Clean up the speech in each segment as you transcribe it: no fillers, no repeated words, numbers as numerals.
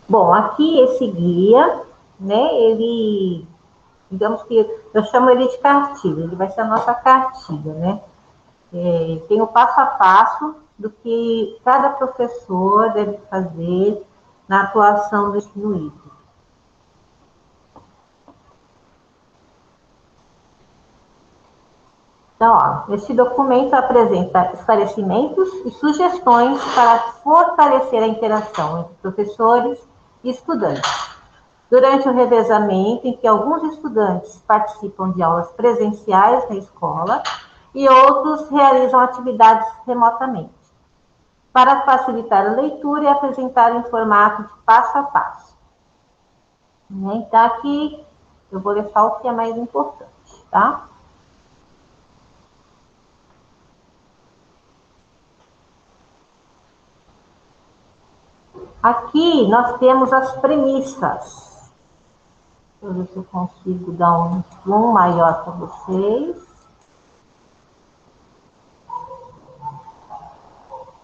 Bom, aqui esse guia, né, ele, digamos que eu chamo ele de cartilha, ele vai ser a nossa cartilha, né? Tem o passo a passo do que cada professor deve fazer na atuação do ensino híbrido. Então, ó, esse documento apresenta esclarecimentos e sugestões para fortalecer a interação entre professores e estudantes. Durante o revezamento, em que alguns estudantes participam de aulas presenciais na escola e outros realizam atividades remotamente, para facilitar a leitura e apresentar em formato de passo a passo. Então, aqui eu vou ler só o que é mais importante, tá? Aqui nós temos as premissas. Deixa eu ver se eu consigo dar um zoom maior para vocês.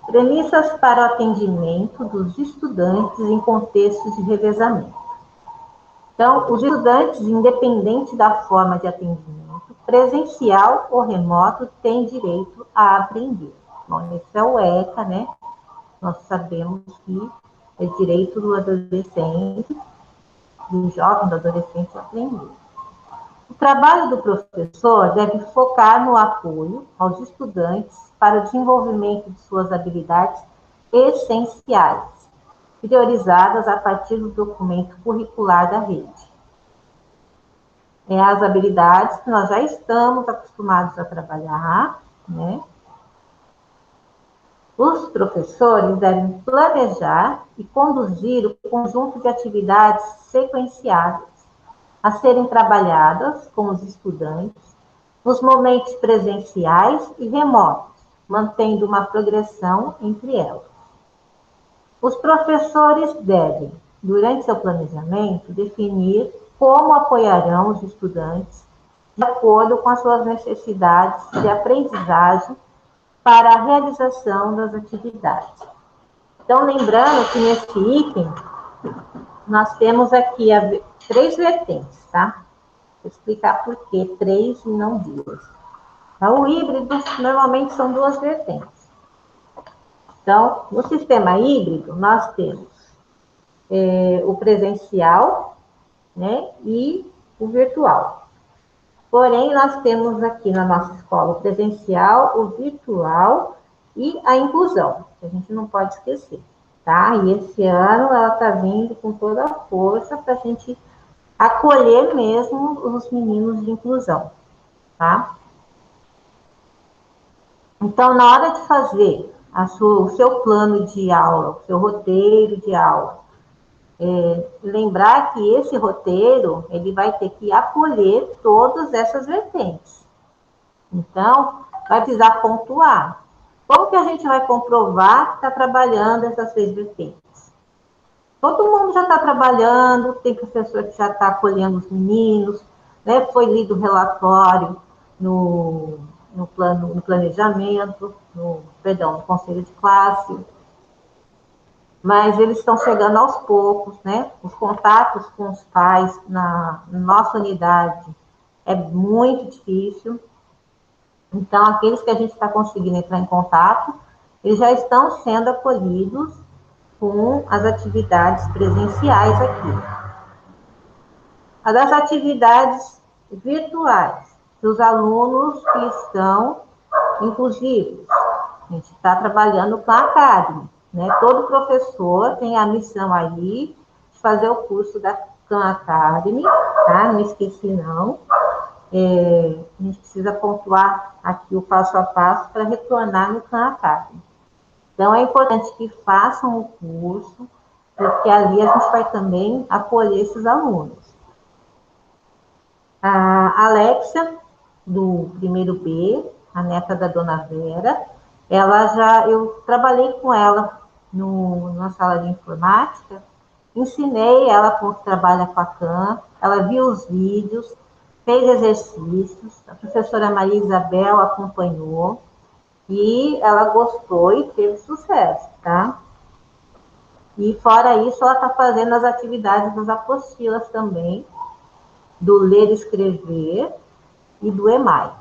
Premissas para o atendimento dos estudantes em contextos de revezamento. Então, os estudantes, independente da forma de atendimento, presencial ou remoto, têm direito a aprender. Bom, esse é o ECA, né? Nós sabemos que é direito do adolescente, do jovem, do adolescente aprender. O trabalho do professor deve focar no apoio aos estudantes para o desenvolvimento de suas habilidades essenciais, priorizadas a partir do documento curricular da rede. As habilidades que nós já estamos acostumados a trabalhar, né? Os professores devem planejar e conduzir o conjunto de atividades sequenciadas a serem trabalhadas com os estudantes nos momentos presenciais e remotos, mantendo uma progressão entre elas. Os professores devem, durante seu planejamento, definir como apoiarão os estudantes de acordo com as suas necessidades de aprendizagem para a realização das atividades. Então, lembrando que nesse item, nós temos aqui 3 vertentes, tá? Vou explicar por que 3 e não 2. Então, o híbrido, normalmente, são 2 vertentes. Então, no sistema híbrido, nós temos o presencial, né, e o virtual. Porém, nós temos aqui na nossa escola o presencial, o virtual e a inclusão, que a gente não pode esquecer, tá? E esse ano ela está vindo com toda a força para a gente acolher mesmo os meninos de inclusão, tá? Então, na hora de fazer o seu plano de aula, o seu roteiro de aula, lembrar que esse roteiro ele vai ter que acolher todas essas vertentes. Então, vai precisar pontuar. Como que a gente vai comprovar que está trabalhando essas 3 vertentes? Todo mundo já está trabalhando, tem professor que já está acolhendo os meninos, né? Foi lido o relatório no planejamento, no conselho de classe, mas eles estão chegando aos poucos, né? Os contatos com os pais na nossa unidade é muito difícil. Então, aqueles que a gente está conseguindo entrar em contato, eles já estão sendo acolhidos com as atividades presenciais aqui. As das atividades virtuais, dos alunos que estão inclusivos. A gente está trabalhando com a Academy, né? Todo professor tem a missão aí de fazer o curso da Khan Academy, tá? Não esqueci, não. A gente precisa pontuar aqui o passo a passo para retornar no Khan Academy. Então, é importante que façam o curso, porque ali a gente vai também acolher esses alunos. A Alexia, do primeiro B, a neta da dona Vera, eu trabalhei com ela na sala de informática, ensinei ela como trabalha com a CAM, ela viu os vídeos, fez exercícios, a professora Maria Isabel acompanhou, e ela gostou e teve sucesso, tá? E fora isso, ela está fazendo as atividades das apostilas também, do ler e escrever e do EMAI.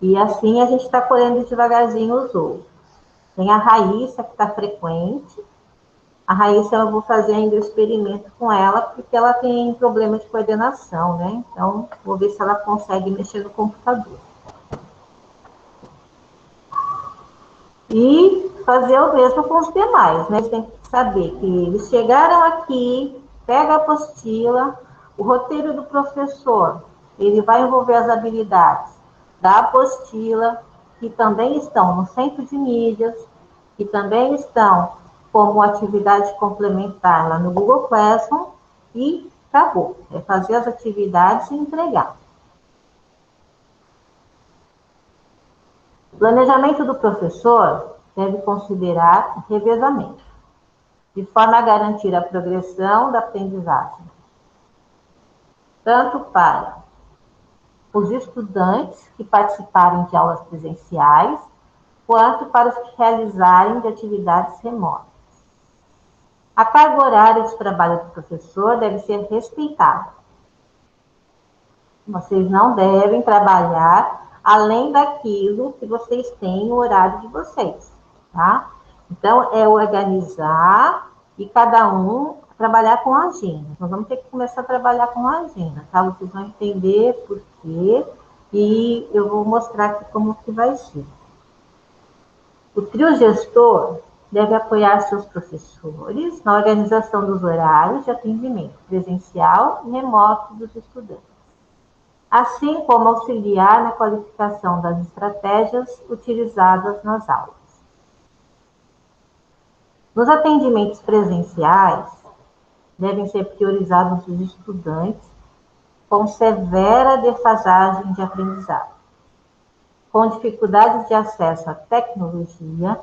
E assim a gente está colhendo devagarzinho os outros. Tem a Raíssa, que está frequente. A Raíssa, eu vou fazer ainda o experimento com ela, porque ela tem problema de coordenação, né? Então, vou ver se ela consegue mexer no computador. E fazer o mesmo com os demais, né? Eles têm que saber que eles chegaram aqui, pega a apostila, o roteiro do professor, ele vai envolver as habilidades da apostila, que também estão no centro de mídias, que também estão como atividade complementar lá no Google Classroom, e acabou. É fazer as atividades e entregar. O planejamento do professor deve considerar revezamento, de forma a garantir a progressão da aprendizagem, tanto para os estudantes que participarem de aulas presenciais, quanto para os que realizarem de atividades remotas. A carga horária de trabalho do professor deve ser respeitada. Vocês não devem trabalhar além daquilo que vocês têm no horário de vocês, tá? Então, é organizar e cada um trabalhar com a agenda. Nós vamos ter que começar a trabalhar com a agenda, tá? Vocês vão entender por quê e eu vou mostrar aqui como que vai ser. O trio gestor deve apoiar seus professores na organização dos horários de atendimento presencial e remoto dos estudantes, assim como auxiliar na qualificação das estratégias utilizadas nas aulas. Nos atendimentos presenciais, devem ser priorizados os estudantes com severa defasagem de aprendizado, com dificuldades de acesso à tecnologia,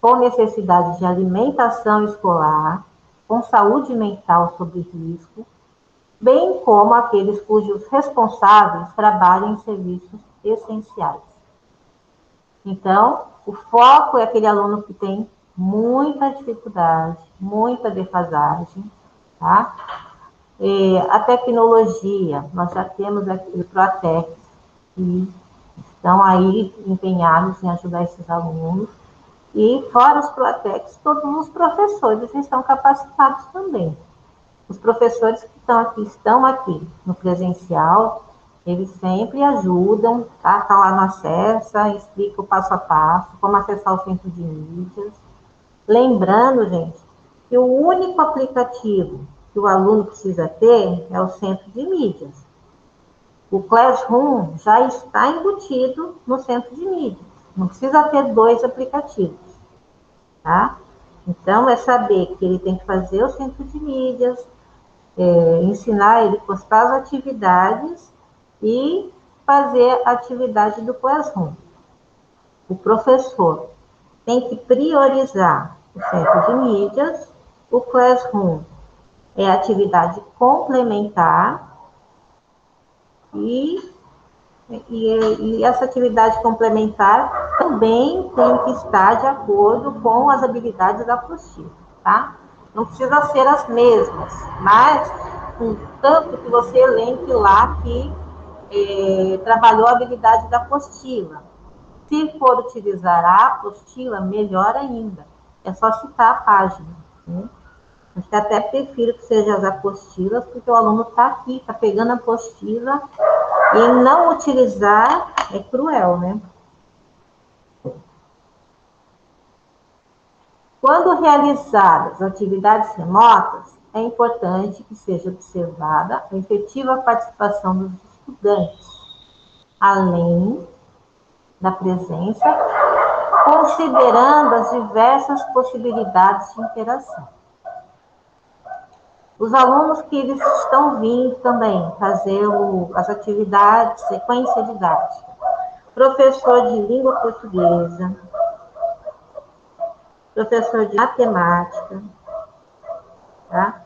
com necessidade de alimentação escolar, com saúde mental sob risco, bem como aqueles cujos responsáveis trabalham em serviços essenciais. Então, o foco é aquele aluno que tem muita dificuldade, muita defasagem, tá? A tecnologia, nós já temos aqui o Proatec, que estão aí empenhados em ajudar esses alunos. E fora os Proatecs, todos os professores estão capacitados também. Os professores que estão aqui no presencial, eles sempre ajudam, tá lá no Acessa, explica o passo a passo, como acessar o centro de mídias. Lembrando, gente, que o único aplicativo que o aluno precisa ter é o centro de mídias. O Classroom já está embutido no centro de mídias. Não precisa ter 2 aplicativos, tá? Então, é saber que ele tem que fazer o centro de mídias, ensinar ele a postar as atividades e fazer a atividade do Classroom. O professor tem que priorizar o centro de mídias, o Classroom é atividade complementar e essa atividade complementar também tem que estar de acordo com as habilidades da apostila, tá? Não precisa ser as mesmas, mas contanto que você elenque lá que trabalhou a habilidade da apostila. Se for utilizar a apostila, melhor ainda. É só citar a página, né? Eu até prefiro que sejam as apostilas, porque o aluno está aqui, está pegando a apostila, e não utilizar é cruel, né? Quando realizadas atividades remotas, é importante que seja observada a efetiva participação dos estudantes, além da presença, considerando as diversas possibilidades de interação. Os alunos que eles estão vindo também fazer as atividades, sequência didática. Professor de língua portuguesa, professor de matemática, tá?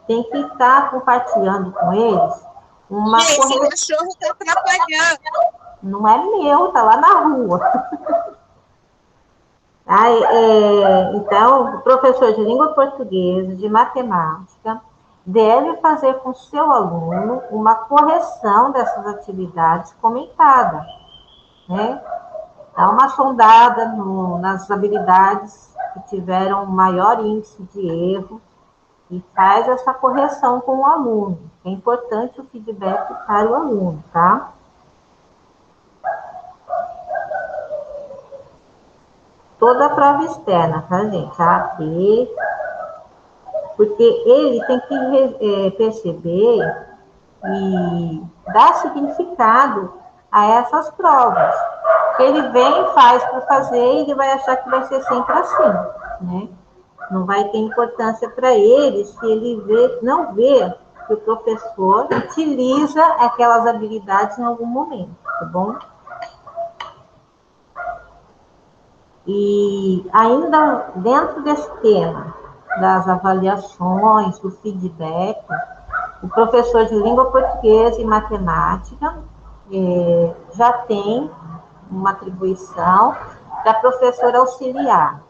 Tem que estar compartilhando com eles uma correção. O cachorro está atrapalhando. Não é meu, tá lá na rua. Então, o professor de língua portuguesa, de matemática, deve fazer com o seu aluno uma correção dessas atividades comentadas, né? Dá uma sondada nas habilidades que tiveram maior índice de erro e faz essa correção com o aluno. É importante o feedback para o aluno, tá? Toda a prova externa, tá, gente? A AP, porque ele tem que perceber e dar significado a essas provas. Ele vem, faz por fazer e ele vai achar que vai ser sempre assim, né? Não vai ter importância para ele se ele não vê que o professor utiliza aquelas habilidades em algum momento, tá bom? E ainda dentro desse tema das avaliações, do feedback, o professor de língua portuguesa e matemática já tem uma atribuição da professora auxiliar.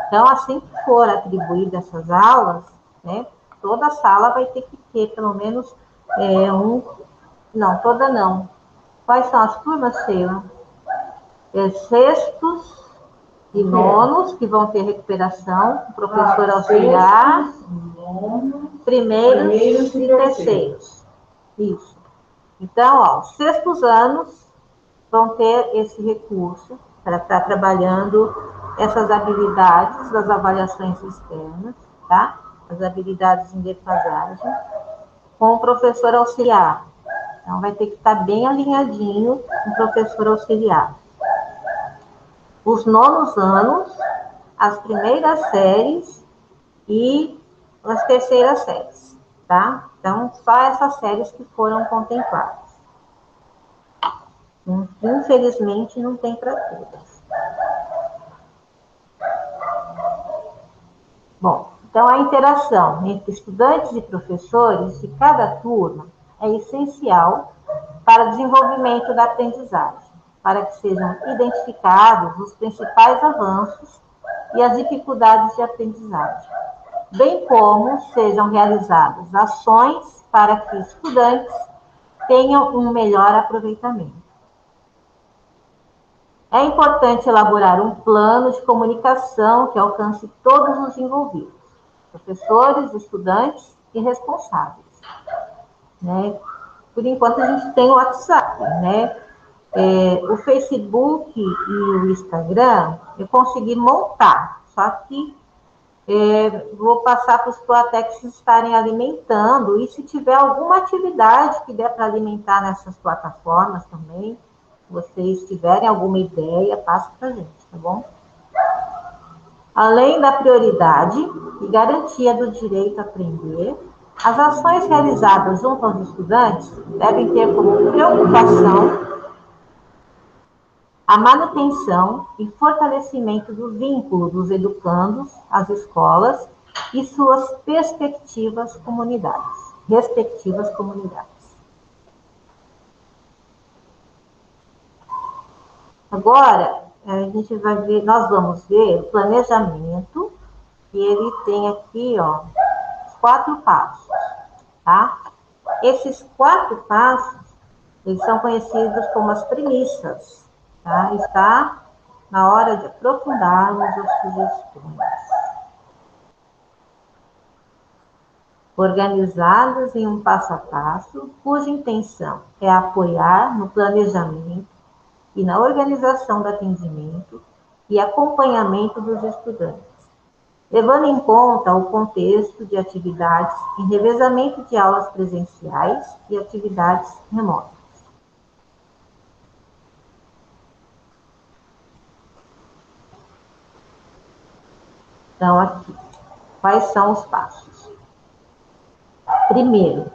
Então, assim que for atribuída essas aulas, né, toda a sala vai ter que ter pelo menos não, toda não. Quais são as turmas, Sheila? Sextos e nonos, que vão ter recuperação, professor auxiliar, primeiros e terceiros. Isso. Então, ó, os sextos anos vão ter esse recurso para estar trabalhando essas habilidades das avaliações externas, tá? As habilidades em defasagem, com o professor auxiliar. Então, vai ter que estar bem alinhadinho com o professor auxiliar. Os nonos anos, as primeiras séries e as terceiras séries, tá? Então, só essas séries que foram contempladas. Infelizmente, não tem para todas. Bom, então a interação entre estudantes e professores de cada turma é essencial para o desenvolvimento da aprendizagem, para que sejam identificados os principais avanços e as dificuldades de aprendizagem, bem como sejam realizadas ações para que os estudantes tenham um melhor aproveitamento. É importante elaborar um plano de comunicação que alcance todos os envolvidos, professores, estudantes e responsáveis, né? Por enquanto, a gente tem o WhatsApp, né? O Facebook e o Instagram, eu consegui montar, só que vou passar para os Proatex estarem alimentando, e se tiver alguma atividade que der para alimentar nessas plataformas também, vocês tiverem alguma ideia, passa para a gente, tá bom? Além da prioridade e garantia do direito a aprender, as ações realizadas junto aos estudantes devem ter como preocupação a manutenção e fortalecimento do vínculo dos educandos às escolas e suas respectivas comunidades. Agora, nós vamos ver o planejamento, e ele tem aqui, ó, os 4 passos, tá? Esses 4 passos, eles são conhecidos como as premissas, tá? Está na hora de aprofundarmos as sugestões. Organizadas em um passo a passo, cuja intenção é apoiar no planejamento e na organização do atendimento e acompanhamento dos estudantes, levando em conta o contexto de atividades em revezamento de aulas presenciais e atividades remotas. Então, aqui, quais são os passos? Primeiro,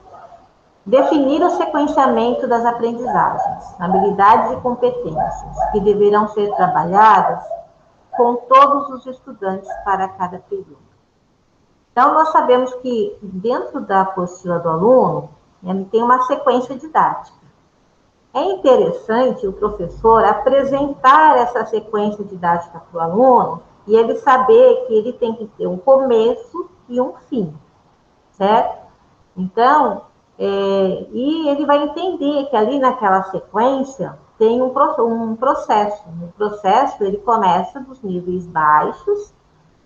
definir o sequenciamento das aprendizagens, habilidades e competências que deverão ser trabalhadas com todos os estudantes para cada período. Então, nós sabemos que dentro da apostila do aluno, tem uma sequência didática. É interessante o professor apresentar essa sequência didática para o aluno e ele saber que ele tem que ter um começo e um fim, certo? Então, e ele vai entender que ali naquela sequência tem um processo. O processo, ele começa dos níveis baixos,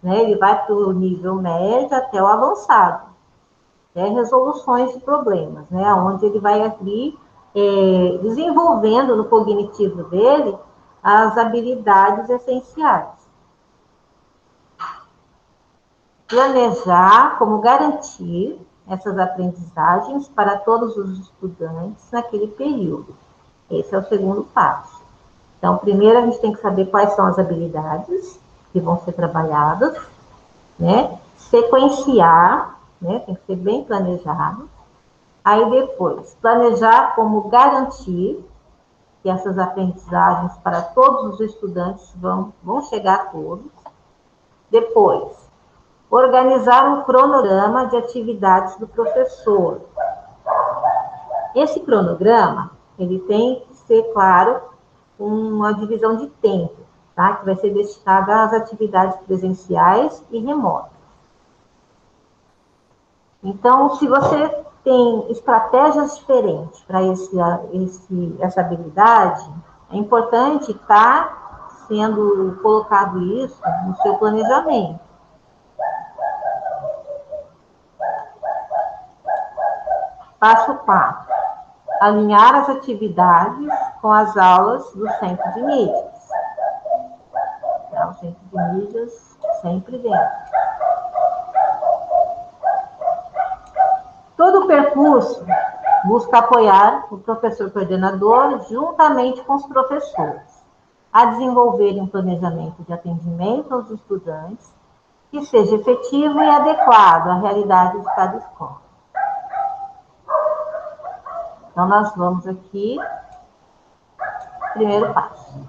né? Ele vai para o nível médio até o avançado, né? Resoluções de problemas, né? Onde ele vai abrir, desenvolvendo no cognitivo dele as habilidades essenciais. Planejar como garantir essas aprendizagens para todos os estudantes naquele período. Esse é o segundo passo. Então, primeiro a gente tem que saber quais são as habilidades que vão ser trabalhadas, né? Sequenciar, né? Tem que ser bem planejado. Aí depois, planejar como garantir que essas aprendizagens para todos os estudantes vão chegar a todos. Depois, organizar um cronograma de atividades do professor. Esse cronograma, ele tem que ser, claro, uma divisão de tempo, tá? Que vai ser destinada às atividades presenciais e remotas. Então, se você tem estratégias diferentes para essa habilidade, é importante estar sendo colocado isso no seu planejamento. Passo 4. Alinhar as atividades com as aulas do centro de mídias. Então, o centro de mídias sempre dentro. Todo o percurso busca apoiar o professor coordenador juntamente com os professores a desenvolverem um planejamento de atendimento aos estudantes que seja efetivo e adequado à realidade de cada escola. Então, nós vamos aqui, primeiro passo.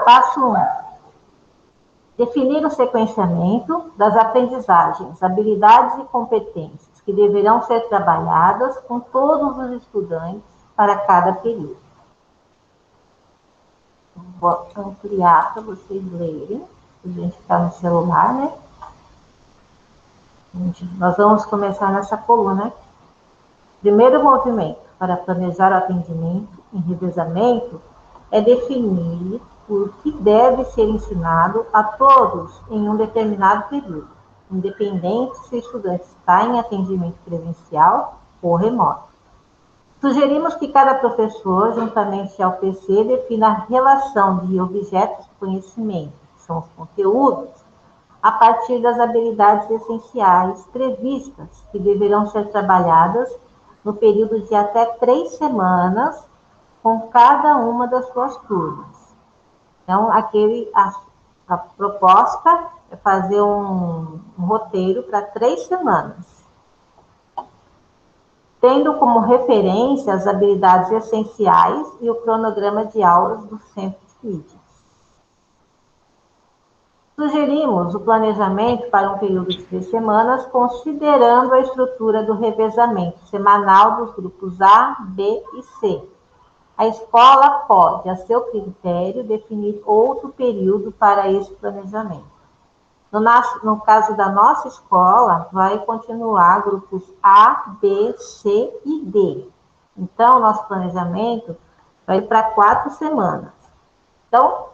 Passo 1. Definir o sequenciamento das aprendizagens, habilidades e competências que deverão ser trabalhadas com todos os estudantes para cada período. Vou ampliar para vocês lerem. A gente está no celular, né? Nós vamos começar nessa coluna aqui. Primeiro movimento para planejar o atendimento em revezamento é definir o que deve ser ensinado a todos em um determinado período, independente se o estudante está em atendimento presencial ou remoto. Sugerimos que cada professor, juntamente ao PC, defina a relação de objetos de conhecimento, que são os conteúdos, a partir das habilidades essenciais previstas, que deverão ser trabalhadas no período de até 3 semanas com cada uma das suas turmas. Então, a proposta é fazer um roteiro para 3 semanas, tendo como referência as habilidades essenciais e o cronograma de aulas do centro de mídias. Sugerimos o planejamento para um período de 3 semanas, considerando a estrutura do revezamento semanal dos grupos A, B e C. A escola pode, a seu critério, definir outro período para esse planejamento. No caso da nossa escola, vai continuar grupos A, B, C e D. Então, nosso planejamento vai para 4 semanas. Então,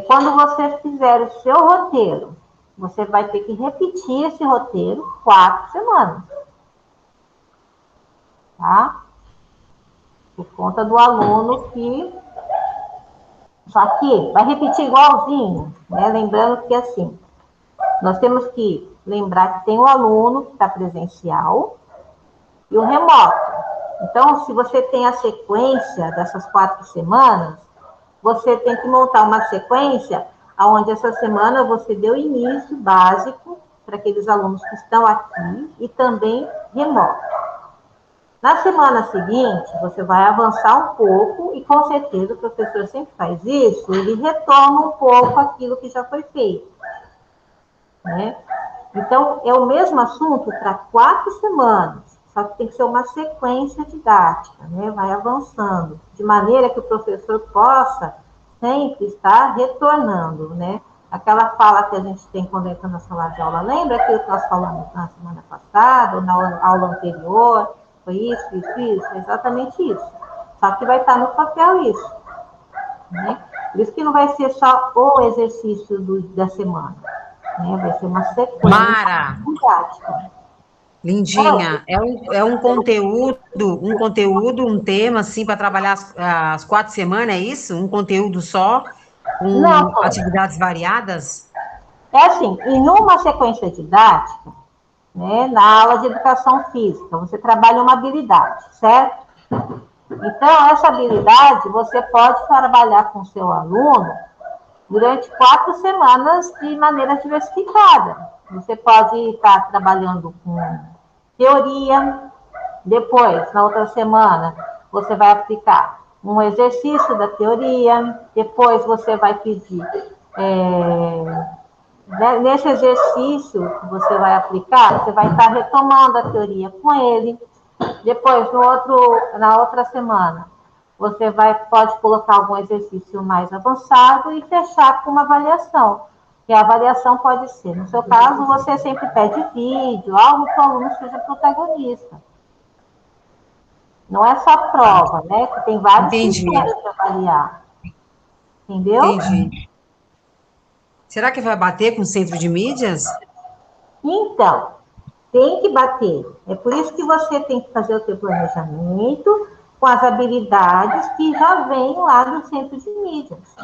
quando você fizer o seu roteiro, você vai ter que repetir esse roteiro 4 semanas. Tá? Por conta do aluno que... Só que vai repetir igualzinho, né? Lembrando que, assim, nós temos que lembrar que tem o aluno que está presencial e o remoto. Então, se você tem a sequência dessas 4 semanas, você tem que montar uma sequência onde essa semana você deu início básico para aqueles alunos que estão aqui e também remoto. Na semana seguinte, você vai avançar um pouco e, com certeza, o professor sempre faz isso, ele retoma um pouco aquilo que já foi feito, né? Então, é o mesmo assunto para 4 semanas, só que tem que ser uma sequência didática, né? Vai avançando, de maneira que o professor possa sempre estar retornando, né? Aquela fala que a gente tem quando entra na sala de aula, lembra aquilo que nós falamos na semana passada, ou na aula anterior? Foi isso, exatamente isso. Só que vai estar no papel isso, né? Por isso que não vai ser só o exercício da semana, né? Vai ser uma sequência Mara, didática. lindinha, é um conteúdo, um tema, assim, para trabalhar as 4 semanas, é isso? Um conteúdo só, Não, com atividades variadas? é assim, em uma sequência didática, né, na aula de educação física, você trabalha uma habilidade, certo? Então, essa habilidade você pode trabalhar com o seu aluno durante 4 semanas de maneira diversificada. Você pode estar trabalhando com teoria, depois, na outra semana, você vai aplicar um exercício da teoria, depois você vai pedir nesse exercício que você vai aplicar, você vai estar retomando a teoria com ele. Depois, na outra semana, você pode colocar algum exercício mais avançado e fechar com uma avaliação. E a avaliação pode ser, no seu caso, você sempre pede vídeo, algo que o aluno seja protagonista. Não é só prova, né? Que tem vários Entendi, critérios para avaliar. Entendeu? entendi. Será que vai bater com o centro de mídias? Então, tem que bater. É por isso que você tem que fazer o seu planejamento com as habilidades que já vêm lá do centro de mídias.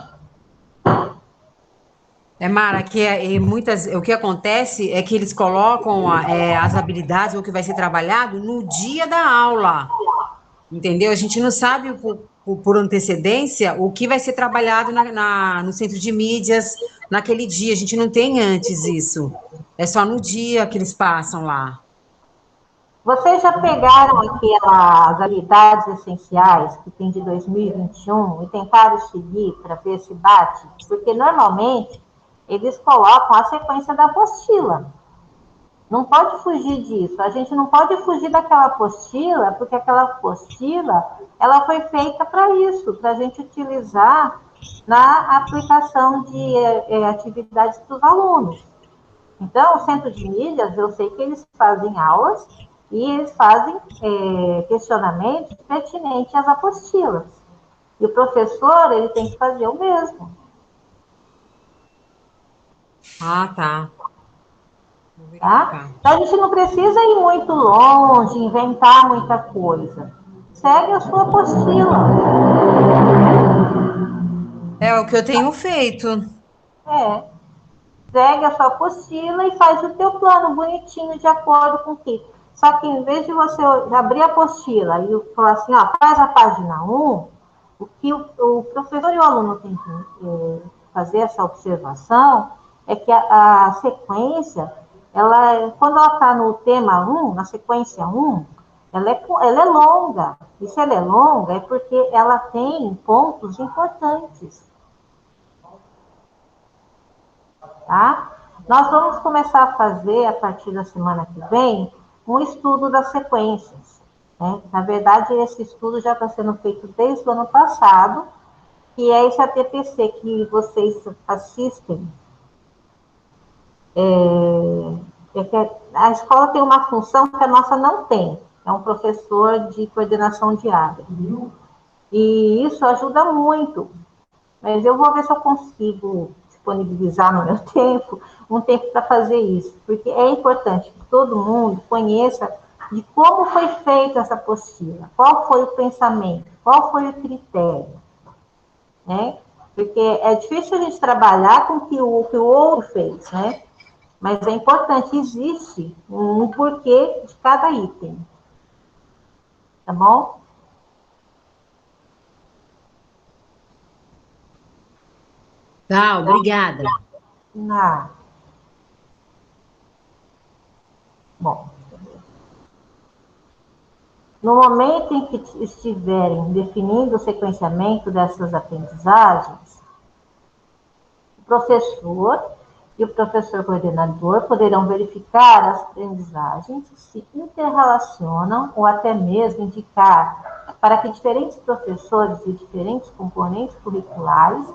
Mara, e o que acontece é que eles colocam as habilidades, o que vai ser trabalhado, no dia da aula. Entendeu? A gente não sabe por antecedência o que vai ser trabalhado no centro de mídias naquele dia. A gente não tem antes isso. É só no dia que eles passam lá. Vocês já pegaram aquelas habilidades essenciais que tem de 2021 e tentaram seguir para ver se bate? Porque normalmente eles colocam a sequência da apostila. Não pode fugir disso. A gente não pode fugir daquela apostila, porque aquela apostila ela foi feita para isso, para a gente utilizar na aplicação de atividades para os alunos. Então, o centro de mídias, eu sei que eles fazem aulas e eles fazem questionamentos pertinentes às apostilas. E o professor, ele tem que fazer o mesmo, Ah, tá. Vou tá? verificar. Então, a gente não precisa ir muito longe, inventar muita coisa. Segue a sua apostila. É o que eu tenho feito. É, segue a sua apostila e faz o teu plano bonitinho de acordo com o que. Só que em vez de você abrir a apostila e falar assim, ó, faz a página 1, o que o professor e o aluno têm que fazer essa observação é que a sequência, quando ela está no tema 1, na sequência 1, ela é longa. E se ela é longa, é porque ela tem pontos importantes. Tá? Nós vamos começar a fazer, a partir da semana que vem, um estudo das sequências. Né? Na verdade, esse estudo já está sendo feito desde o ano passado, que é esse ATPC que vocês assistem. A escola tem uma função que a nossa não tem, é um professor de coordenação diária. E isso ajuda muito. Mas eu vou ver se eu consigo disponibilizar no meu tempo, um tempo para fazer isso, porque é importante que todo mundo conheça de como foi feita essa apostila, qual foi o pensamento, qual foi o critério, né? Porque é difícil a gente trabalhar com o que o outro fez, né? Mas é importante, existe um porquê de cada item, tá bom? Tá, obrigada. Ah, bom. No momento em que estiverem definindo o sequenciamento dessas aprendizagens, o professor e o professor coordenador poderão verificar as aprendizagens se interrelacionam ou até mesmo indicar para que diferentes professores e diferentes componentes curriculares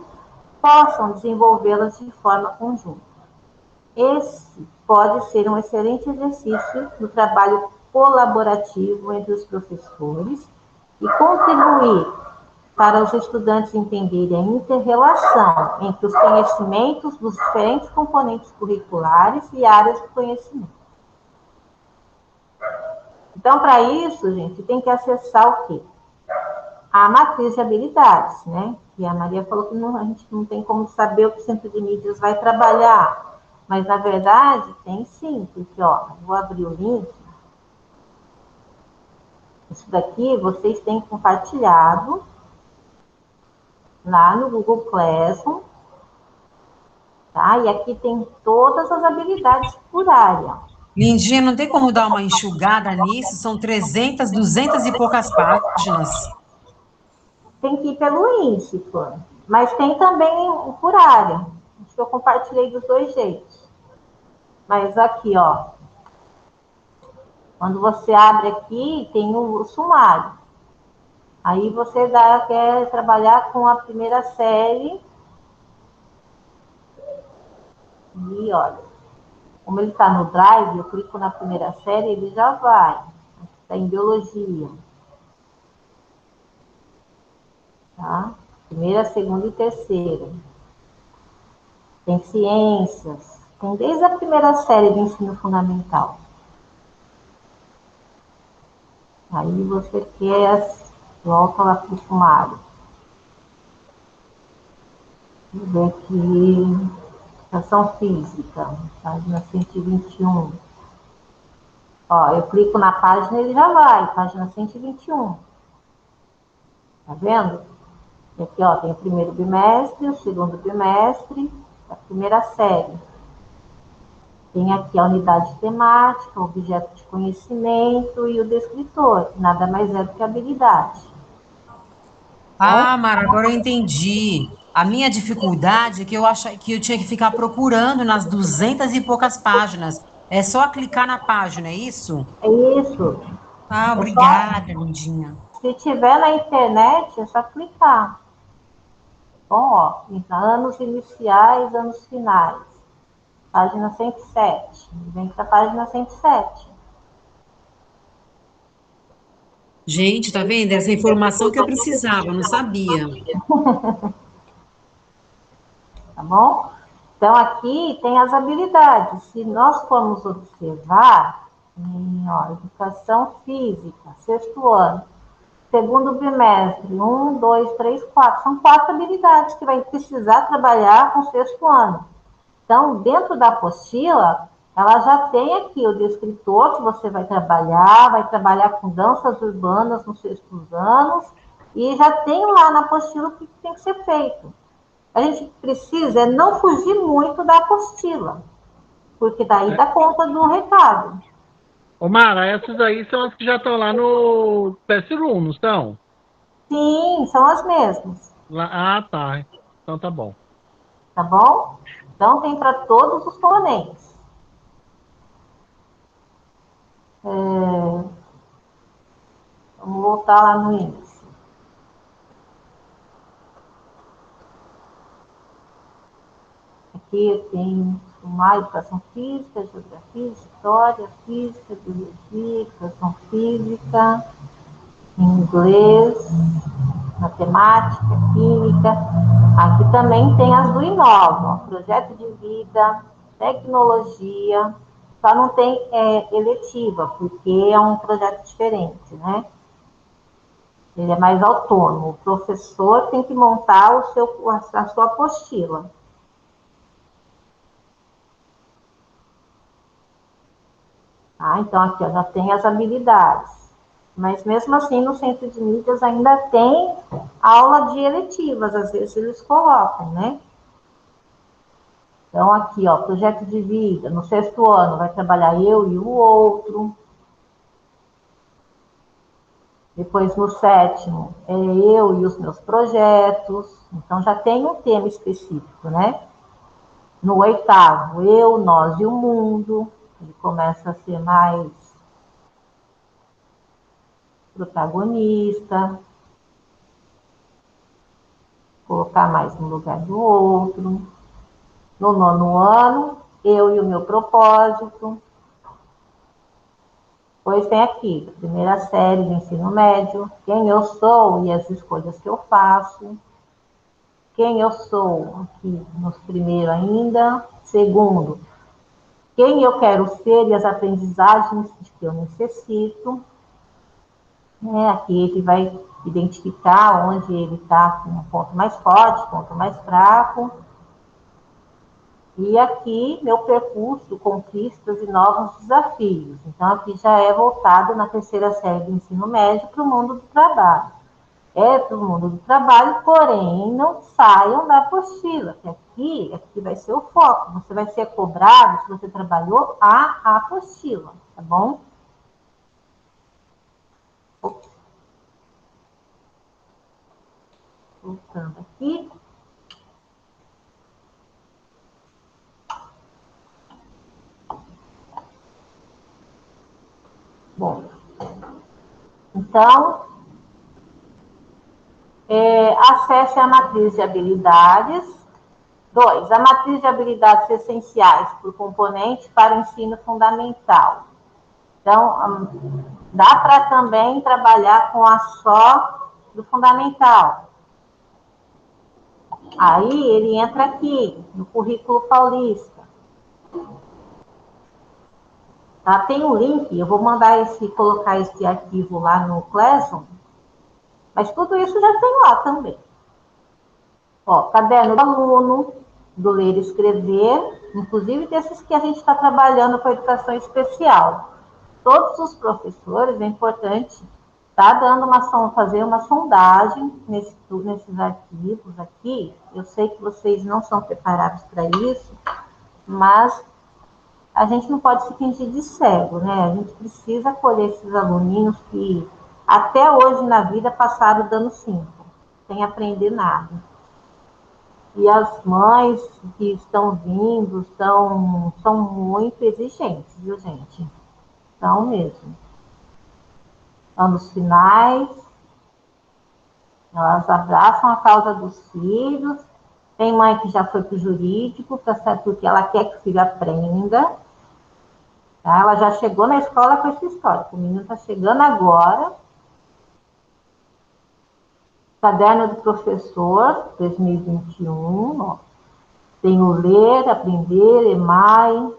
possam desenvolvê-las de forma conjunta. Esse pode ser um excelente exercício do trabalho colaborativo entre os professores e contribuir para os estudantes entenderem a inter-relação entre os conhecimentos dos diferentes componentes curriculares e áreas do conhecimento. Então, para isso, gente, tem que acessar o quê? A matriz de habilidades, né? E a Maria falou que a gente não tem como saber o que o Centro de Mídias vai trabalhar. Mas, na verdade, tem sim, porque, ó, vou abrir o link. Isso daqui vocês têm compartilhado lá no Google Classroom, tá? E aqui tem todas as habilidades por área. Lindinha, não tem como dar uma enxugada nisso? São 300, 200 e poucas páginas. Tem que ir pelo índice, mas tem também por área. Acho que eu compartilhei dos dois jeitos. Mas aqui, ó, quando você abre aqui, tem o sumário. Aí você quer trabalhar com a primeira série. E olha, como ele está no Drive, eu clico na primeira série, ele já vai. Está em biologia. Tá? Primeira, segunda e terceira. Tem ciências. Tem desde a primeira série do ensino fundamental. Aí você quer, volta lá para o sumário. Vamos ver aqui, educação física, página 121. Ó, eu clico na página, ele já vai, página 121. Tá vendo? E aqui, ó, tem o primeiro bimestre, o segundo bimestre, a primeira série. Tem aqui a unidade temática, o objeto de conhecimento e o descritor, que nada mais é do que habilidade. Ah, Mara, agora eu entendi. A minha dificuldade é que eu achei que eu tinha que ficar procurando nas 200 e poucas páginas. É só clicar na página, é isso? É isso. Ah, É só, obrigada, Lindinha. se tiver na internet, é só clicar. Bom, ó, anos iniciais, anos finais. Página 107. Vem para a página 107. Gente, tá vendo? Essa informação que eu precisava, eu não sabia. Tá bom? Então, aqui tem as habilidades. Se nós formos observar, ó, educação física, sexto ano, segundo bimestre, 1, 2, 3, 4. São 4 habilidades que vai precisar trabalhar com o sexto ano. Então, dentro da apostila, ela já tem aqui o descritor que você vai trabalhar com danças urbanas nos sextos anos, e já tem lá na apostila o que tem que ser feito. A gente precisa não fugir muito da apostila, porque daí dá conta do recado. Ô Mara, essas aí são as que já estão lá no Classroom, não estão? Sim, são as mesmas, Ah, tá. Então tá bom. tá bom? Então tem para todos os componentes. Vamos voltar lá no índice. Aqui tem uma educação física, geografia, história, física, biologia, educação física, inglês, matemática, química. Aqui também tem as do Inova, projeto de vida, tecnologia, só não tem eletiva, porque é um projeto diferente, né? Ele é mais autônomo. O professor tem que montar a sua apostila. Ah, então aqui ó, já tem as habilidades. Mas mesmo assim, no centro de mídias ainda tem aula de eletivas, às vezes eles colocam, né? Então aqui, ó, projeto de vida, no sexto ano vai trabalhar eu e o outro. Depois, no 7º, é eu e os meus projetos. Então, já tem um tema específico, né? No 8º, eu, nós e o mundo. Ele começa a ser mais protagonista, colocar mais no lugar do outro. No 9º ano, eu e o meu propósito. Depois tem aqui, primeira série do ensino médio, quem eu sou e as escolhas que eu faço. Quem eu sou, aqui no primeiro ainda. Segundo, quem eu quero ser e as aprendizagens de que eu necessito. Aqui ele vai identificar onde ele está com um ponto mais forte, ponto mais fraco. E aqui, meu percurso, conquistas e novos desafios. Então, aqui já é voltado na terceira série do ensino médio para o mundo do trabalho. É para o mundo do trabalho, porém, não saiam da apostila, que aqui vai ser o foco. Você vai ser cobrado se você trabalhou a apostila, tá bom? Voltando aqui. Bom, então, acesse a matriz de habilidades. 2. A matriz de habilidades essenciais por componente para o ensino fundamental. Então, dá para também trabalhar com a só do fundamental. Aí ele entra aqui, no currículo paulista. Tá? Tem um link, eu vou mandar colocar esse arquivo lá no Classroom, mas tudo isso já tem lá também. Ó, caderno do aluno, do ler e escrever, inclusive desses que a gente está trabalhando com a educação especial. Todos os professores, é importante, fazer uma sondagem nesses arquivos aqui. Eu sei que vocês não são preparados para isso, mas a gente não pode se fingir de cego, né? A gente precisa acolher esses aluninhos que até hoje na vida passaram dando 5, sem aprender nada. E as mães que estão vindo são muito exigentes, viu, gente? São mesmo. Anos finais, elas abraçam a causa dos filhos. Tem mãe que já foi para o jurídico, porque ela quer que o filho aprenda. Tá? Ela já chegou na escola com essa história. O menino está chegando agora. Caderno do professor, 2021. Ó. Tem o ler, aprender, EMAI.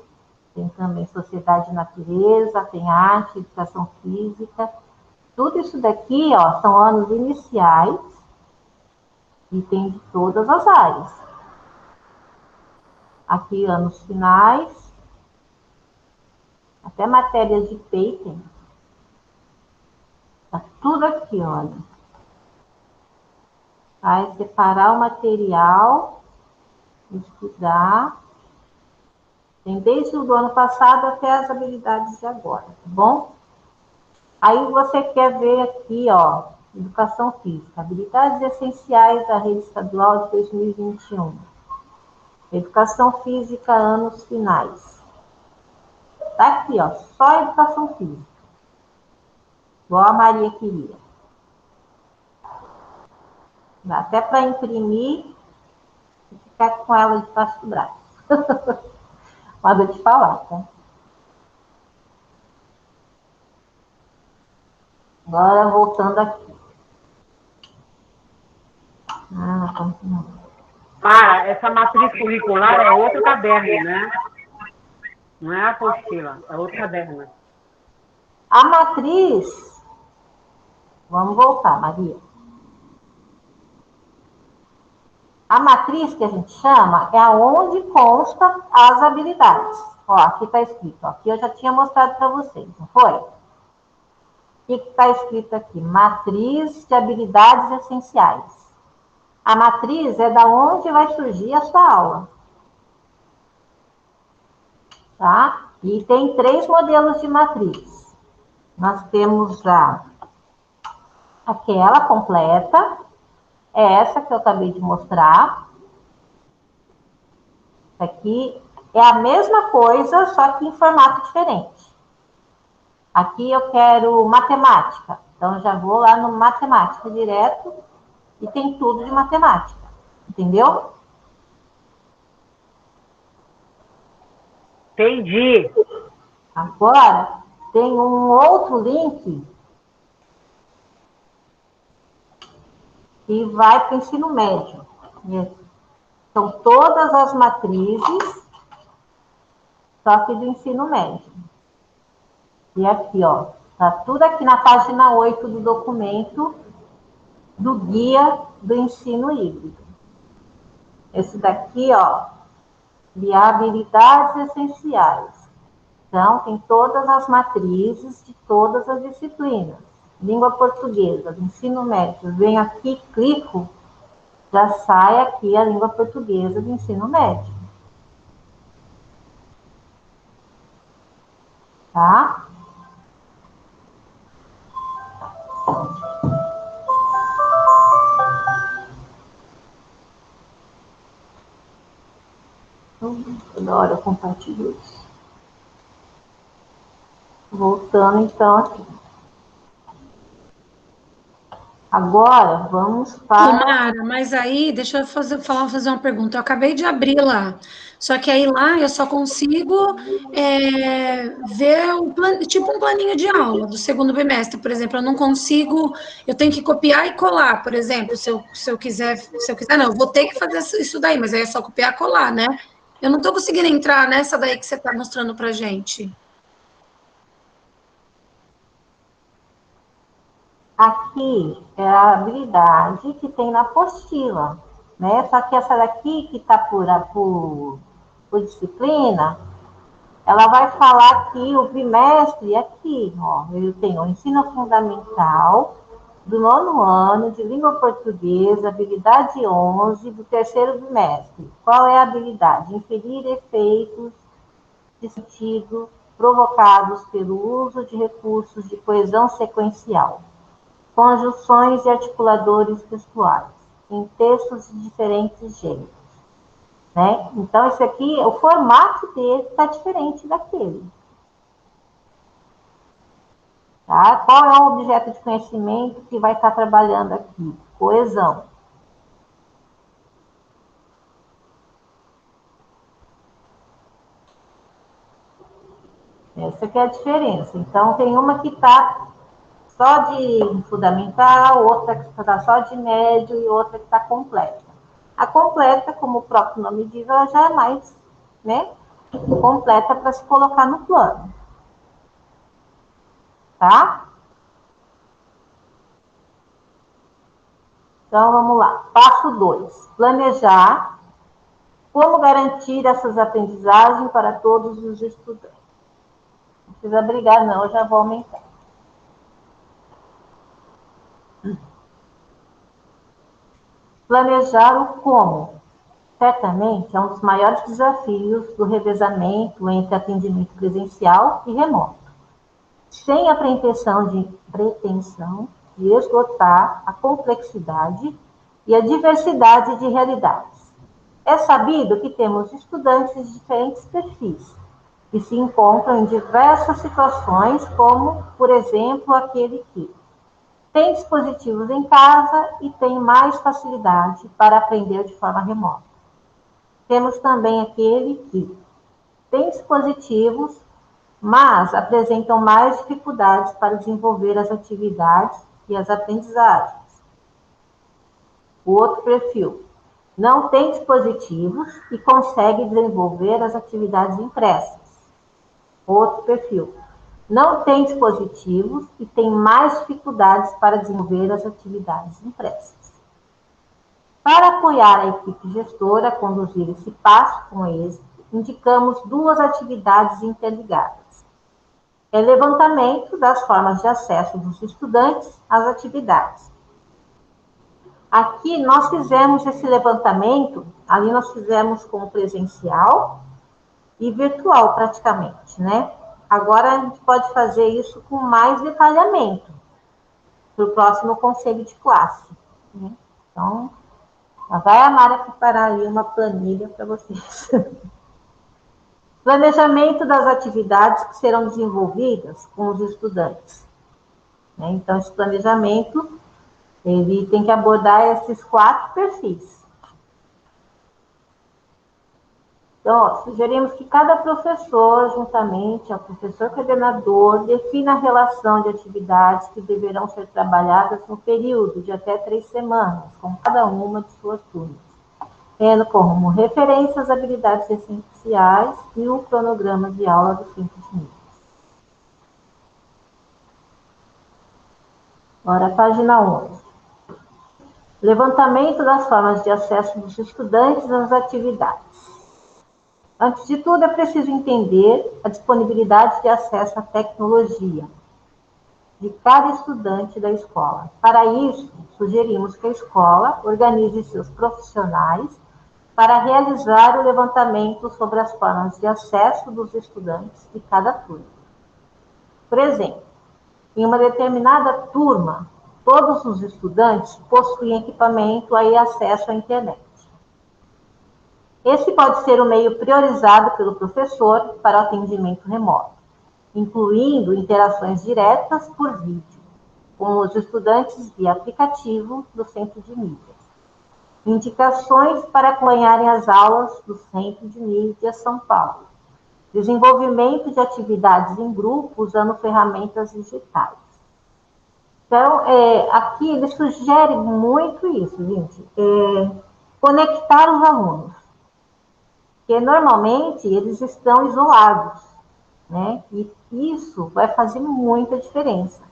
Tem também sociedade e natureza, tem arte, educação física. Tudo isso daqui, ó, são anos iniciais e tem de todas as áreas. Aqui, anos finais, até matérias de PEI tem. Tá tudo aqui, olha. Vai separar o material, estudar. Tem desde o do ano passado até as habilidades de agora, tá bom? Aí você quer ver aqui, ó, educação física, habilidades essenciais da rede estadual de 2021. Educação física, anos finais. Tá aqui, ó, só educação física. Igual a Maria queria. Dá até para imprimir e ficar com ela debaixo do braço. Mas eu te falar, tá? Agora, voltando aqui. Continua. Para, essa matriz curricular é outro caderno, né? Não é a apostila, é outro caderno. A matriz, vamos voltar, Maria. A matriz que a gente chama é aonde consta as habilidades. Ó, aqui está escrito, ó, aqui eu já tinha mostrado para vocês, não foi? O que está escrito aqui? Matriz de habilidades essenciais. A matriz é da onde vai surgir a sua aula. Tá? E tem 3 modelos de matriz. Nós temos a Aquela completa é essa que eu acabei de mostrar. Aqui é a mesma coisa, só que em formato diferente. Aqui eu quero matemática. Então, eu já vou lá no matemática direto e tem tudo de matemática. Entendeu? Entendi. Agora, tem um outro link que vai para o ensino médio. São todas as matrizes, só que do ensino médio. E aqui, ó, tá tudo aqui na página 8 do documento do Guia do Ensino Híbrido. Esse daqui, ó, de habilidades essenciais. Então, tem todas as matrizes de todas as disciplinas. Língua portuguesa, do ensino médio. Venho aqui, clico, já sai aqui a língua portuguesa do ensino médio. Tá? Toda hora eu compartilho isso. Voltando, então, aqui. Agora, vamos para... Mara, mas aí, deixa eu fazer uma pergunta. Eu acabei de abrir lá, só que aí lá eu só consigo ver tipo um planinho de aula do segundo bimestre, por exemplo. Eu não consigo, eu tenho que copiar e colar, por exemplo, se eu quiser, não, eu vou ter que fazer isso daí, mas aí é só copiar e colar, né? Eu não estou conseguindo entrar nessa daí que você está mostrando para gente. Aqui é a habilidade que tem na apostila, né? Só que essa daqui, que está por disciplina, ela vai falar que o bimestre aqui, ó, eu tenho o ensino fundamental do 9º ano de língua portuguesa, habilidade 11 do 3º bimestre. Qual é a habilidade? Inferir efeitos de sentido provocados pelo uso de recursos de coesão sequencial, conjunções e articuladores textuais, em textos de diferentes gêneros. Né? Então, esse aqui, o formato dele está diferente daquele. Tá? Qual é o objeto de conhecimento que vai estar trabalhando aqui? Coesão. Essa aqui é a diferença. Então, tem uma que está só de fundamental, outra que está só de médio e outra que está completa. A completa, como o próprio nome diz, ela já é mais, né, completa para se colocar no plano. Tá? Então, vamos lá. Passo 2. Planejar como garantir essas aprendizagens para todos os estudantes. Não precisa brigar, não, eu já vou aumentar. Planejar o como. Certamente é um dos maiores desafios do revezamento entre atendimento presencial e remoto. Sem a pretensão de esgotar a complexidade e a diversidade de realidades. É sabido que temos estudantes de diferentes perfis, que se encontram em diversas situações, como, por exemplo, aquele que tem dispositivos em casa e tem mais facilidade para aprender de forma remota. Temos também aquele que tem dispositivos, mas apresentam mais dificuldades para desenvolver as atividades e as aprendizagens. O outro perfil não tem dispositivos e consegue desenvolver as atividades impressas. Outro perfil não tem dispositivos e tem mais dificuldades para desenvolver as atividades impressas. Para apoiar a equipe gestora a conduzir esse passo com êxito, indicamos duas atividades interligadas. É levantamento das formas de acesso dos estudantes às atividades. Aqui nós fizemos esse levantamento, ali nós fizemos com presencial e virtual praticamente, né? Agora a gente pode fazer isso com mais detalhamento. para o próximo conselho de classe. Né? Então, vai a Mara preparar ali uma planilha para vocês. Planejamento das atividades que serão desenvolvidas com os estudantes. Né? Então, esse planejamento, ele tem que abordar esses 4 perfis. Então, ó, sugerimos que cada professor, juntamente ao professor coordenador, defina a relação de atividades que deverão ser trabalhadas no período de até 3 semanas, com cada uma de suas turmas, tendo como referência as habilidades essenciais e o cronograma de aula do 5 de nível. Agora, página 11. Levantamento das formas de acesso dos estudantes às atividades. Antes de tudo, é preciso entender a disponibilidade de acesso à tecnologia de cada estudante da escola. Para isso, sugerimos que a escola organize seus profissionais para realizar o levantamento sobre as formas de acesso dos estudantes de cada turma. Por exemplo, em uma determinada turma, todos os estudantes possuem equipamento e acesso à internet. Esse pode ser o meio priorizado pelo professor para o atendimento remoto, incluindo interações diretas por vídeo, com os estudantes via aplicativo do Centro de Mídias. Indicações para acompanharem as aulas do Centro de Mídias São Paulo. Desenvolvimento de atividades em grupo usando ferramentas digitais. Então, aqui ele sugere muito isso, gente. Conectar os alunos. Porque normalmente eles estão isolados, né? E isso vai fazer muita diferença.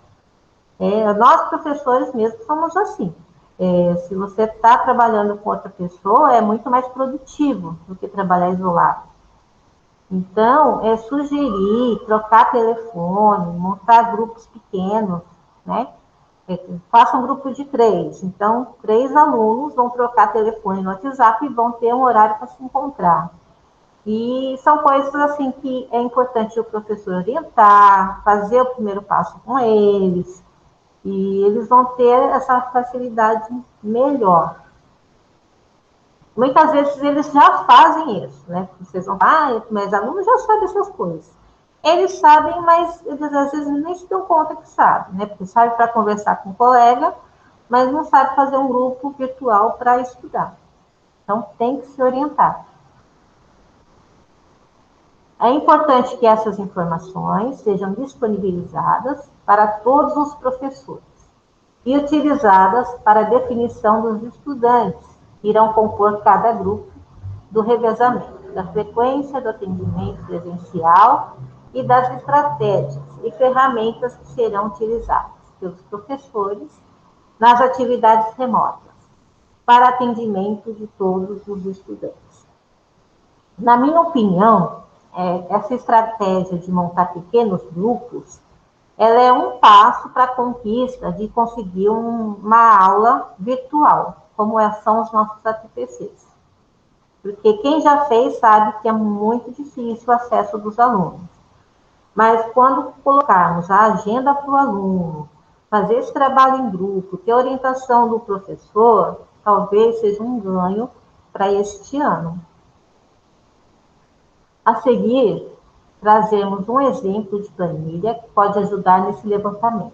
Nós, professores mesmo, somos assim. Se você está trabalhando com outra pessoa, é muito mais produtivo do que trabalhar isolado. Então, sugerir, trocar telefone, montar grupos pequenos, né? Faça um grupo de 3. Então, 3 alunos vão trocar telefone no WhatsApp e vão ter um horário para se encontrar. E são coisas assim que é importante o professor orientar, fazer o primeiro passo com eles, e eles vão ter essa facilidade melhor. Muitas vezes eles já fazem isso, né? Vocês vão falar, mas alunos já sabem essas coisas. Eles sabem, mas eles às vezes nem se dão conta que sabem, né? Porque sabe para conversar com um colega, mas não sabe fazer um grupo virtual para estudar. Então, tem que se orientar. É importante que essas informações sejam disponibilizadas para todos os professores e utilizadas para a definição dos estudantes que irão compor cada grupo, do revezamento, da frequência do atendimento presencial e das estratégias e ferramentas que serão utilizadas pelos professores nas atividades remotas para atendimento de todos os estudantes. Na minha opinião, essa estratégia de montar pequenos grupos, ela é um passo para a conquista de conseguir uma aula virtual, como são os nossos ATPCs. Porque quem já fez sabe que é muito difícil o acesso dos alunos. Mas quando colocarmos a agenda para o aluno, fazer esse trabalho em grupo, ter orientação do professor, talvez seja um ganho para este ano. A seguir, trazemos um exemplo de planilha que pode ajudar nesse levantamento.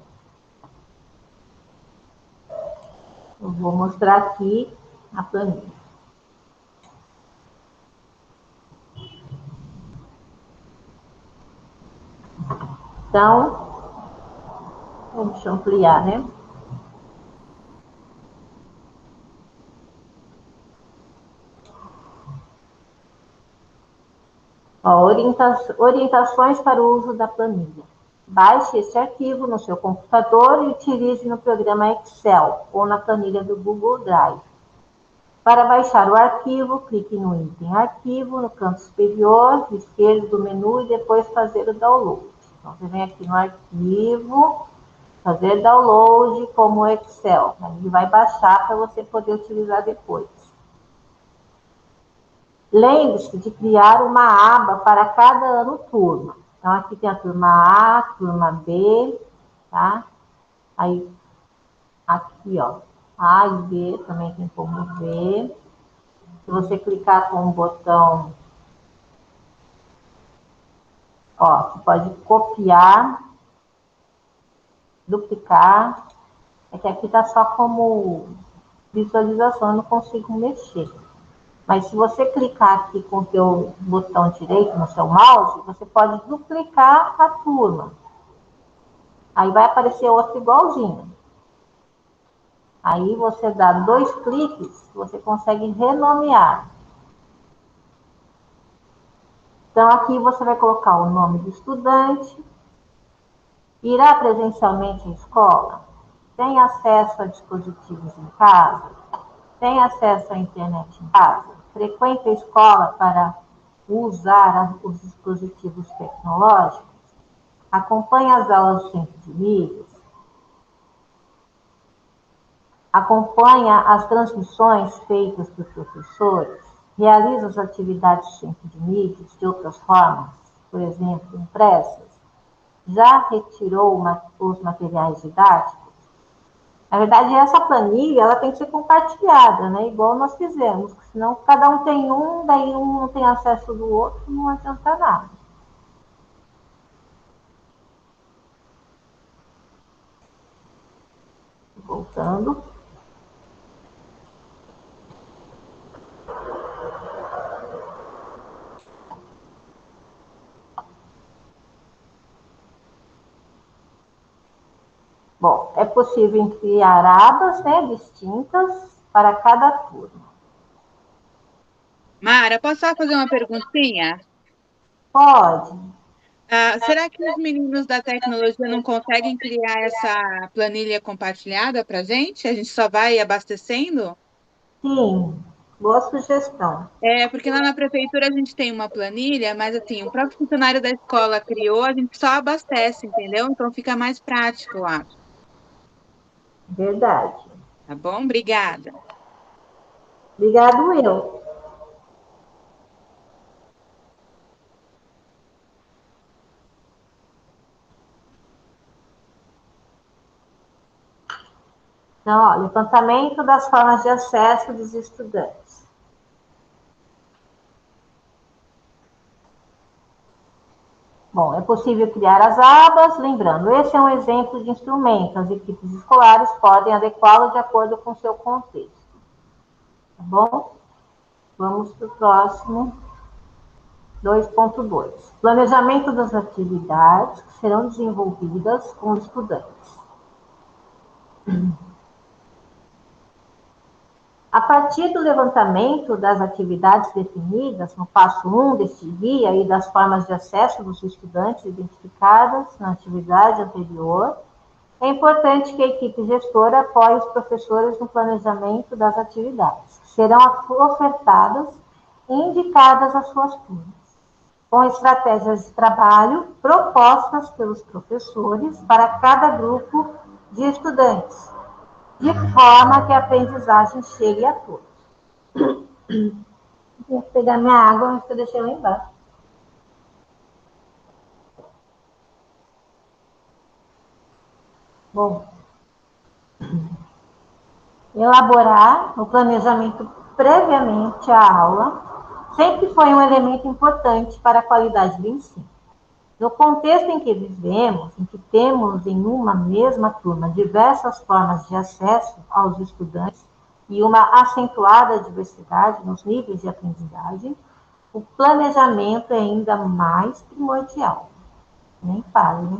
Eu vou mostrar aqui a planilha. Então, deixa eu ampliar, né? Orientações para o uso da planilha. Baixe esse arquivo no seu computador e utilize no programa Excel ou na planilha do Google Drive. Para baixar o arquivo, clique no item Arquivo, no canto superior esquerdo do menu e depois fazer o download. Então, você vem aqui no Arquivo, fazer download como Excel. Ele vai baixar para você poder utilizar depois. Lembre-se de criar uma aba para cada ano turma. Então, aqui tem a turma A, turma B, tá? Aí, Aqui, ó, A e B, também tem como ver. Se você clicar com o botão, ó, você pode copiar, duplicar. É que aqui tá só como visualização, eu não consigo mexer. Mas se você clicar aqui com o seu botão direito no seu mouse, você pode duplicar a turma. Aí vai aparecer outro igualzinho. Aí você dá 2 cliques, você consegue renomear. Então aqui você vai colocar o nome do estudante, irá presencialmente à escola, tem acesso a dispositivos em casa, tem acesso à internet em casa, frequenta a escola para usar os dispositivos tecnológicos, acompanha as aulas do centro de mídias, acompanha as transmissões feitas por professores, realiza as atividades do centro de mídias de outras formas, por exemplo, impressas, já retirou os materiais didáticos. Na verdade, essa planilha ela tem que ser compartilhada, né? Igual nós fizemos, senão cada um tem um, daí um não tem acesso do outro, não adianta nada. Voltando. Bom, é possível criar abas, né, distintas para cada turma. Mara, posso só fazer uma perguntinha? Pode. Será que os meninos da tecnologia não conseguem criar essa planilha compartilhada para a gente? A gente só vai abastecendo? Sim, boa sugestão. Porque lá na prefeitura a gente tem uma planilha, mas assim, o próprio funcionário da escola criou, a gente só abastece, entendeu? Então fica mais prático, eu acho. Verdade. Tá bom? Obrigada. Obrigado eu. Então, ó, levantamento das formas de acesso dos estudantes. Bom, é possível criar as abas, lembrando, esse é um exemplo de instrumento, as equipes escolares podem adequá-lo de acordo com o seu contexto. Tá bom? Vamos para o próximo, 2.2. Planejamento das atividades que serão desenvolvidas com os estudantes. A partir do levantamento das atividades definidas no passo 1 deste guia e das formas de acesso dos estudantes identificadas na atividade anterior, é importante que a equipe gestora apoie os professores no planejamento das atividades, que serão ofertadas e indicadas às suas turmas, com estratégias de trabalho propostas pelos professores para cada grupo de estudantes, de forma que a aprendizagem chegue a todos. Vou pegar minha água, mas eu deixei lá embaixo. Bom, elaborar o planejamento previamente à aula sempre foi um elemento importante para a qualidade do ensino. No contexto em que vivemos, em que temos em uma mesma turma diversas formas de acesso aos estudantes e uma acentuada diversidade nos níveis de aprendizagem, o planejamento é ainda mais primordial. Nem fale, né?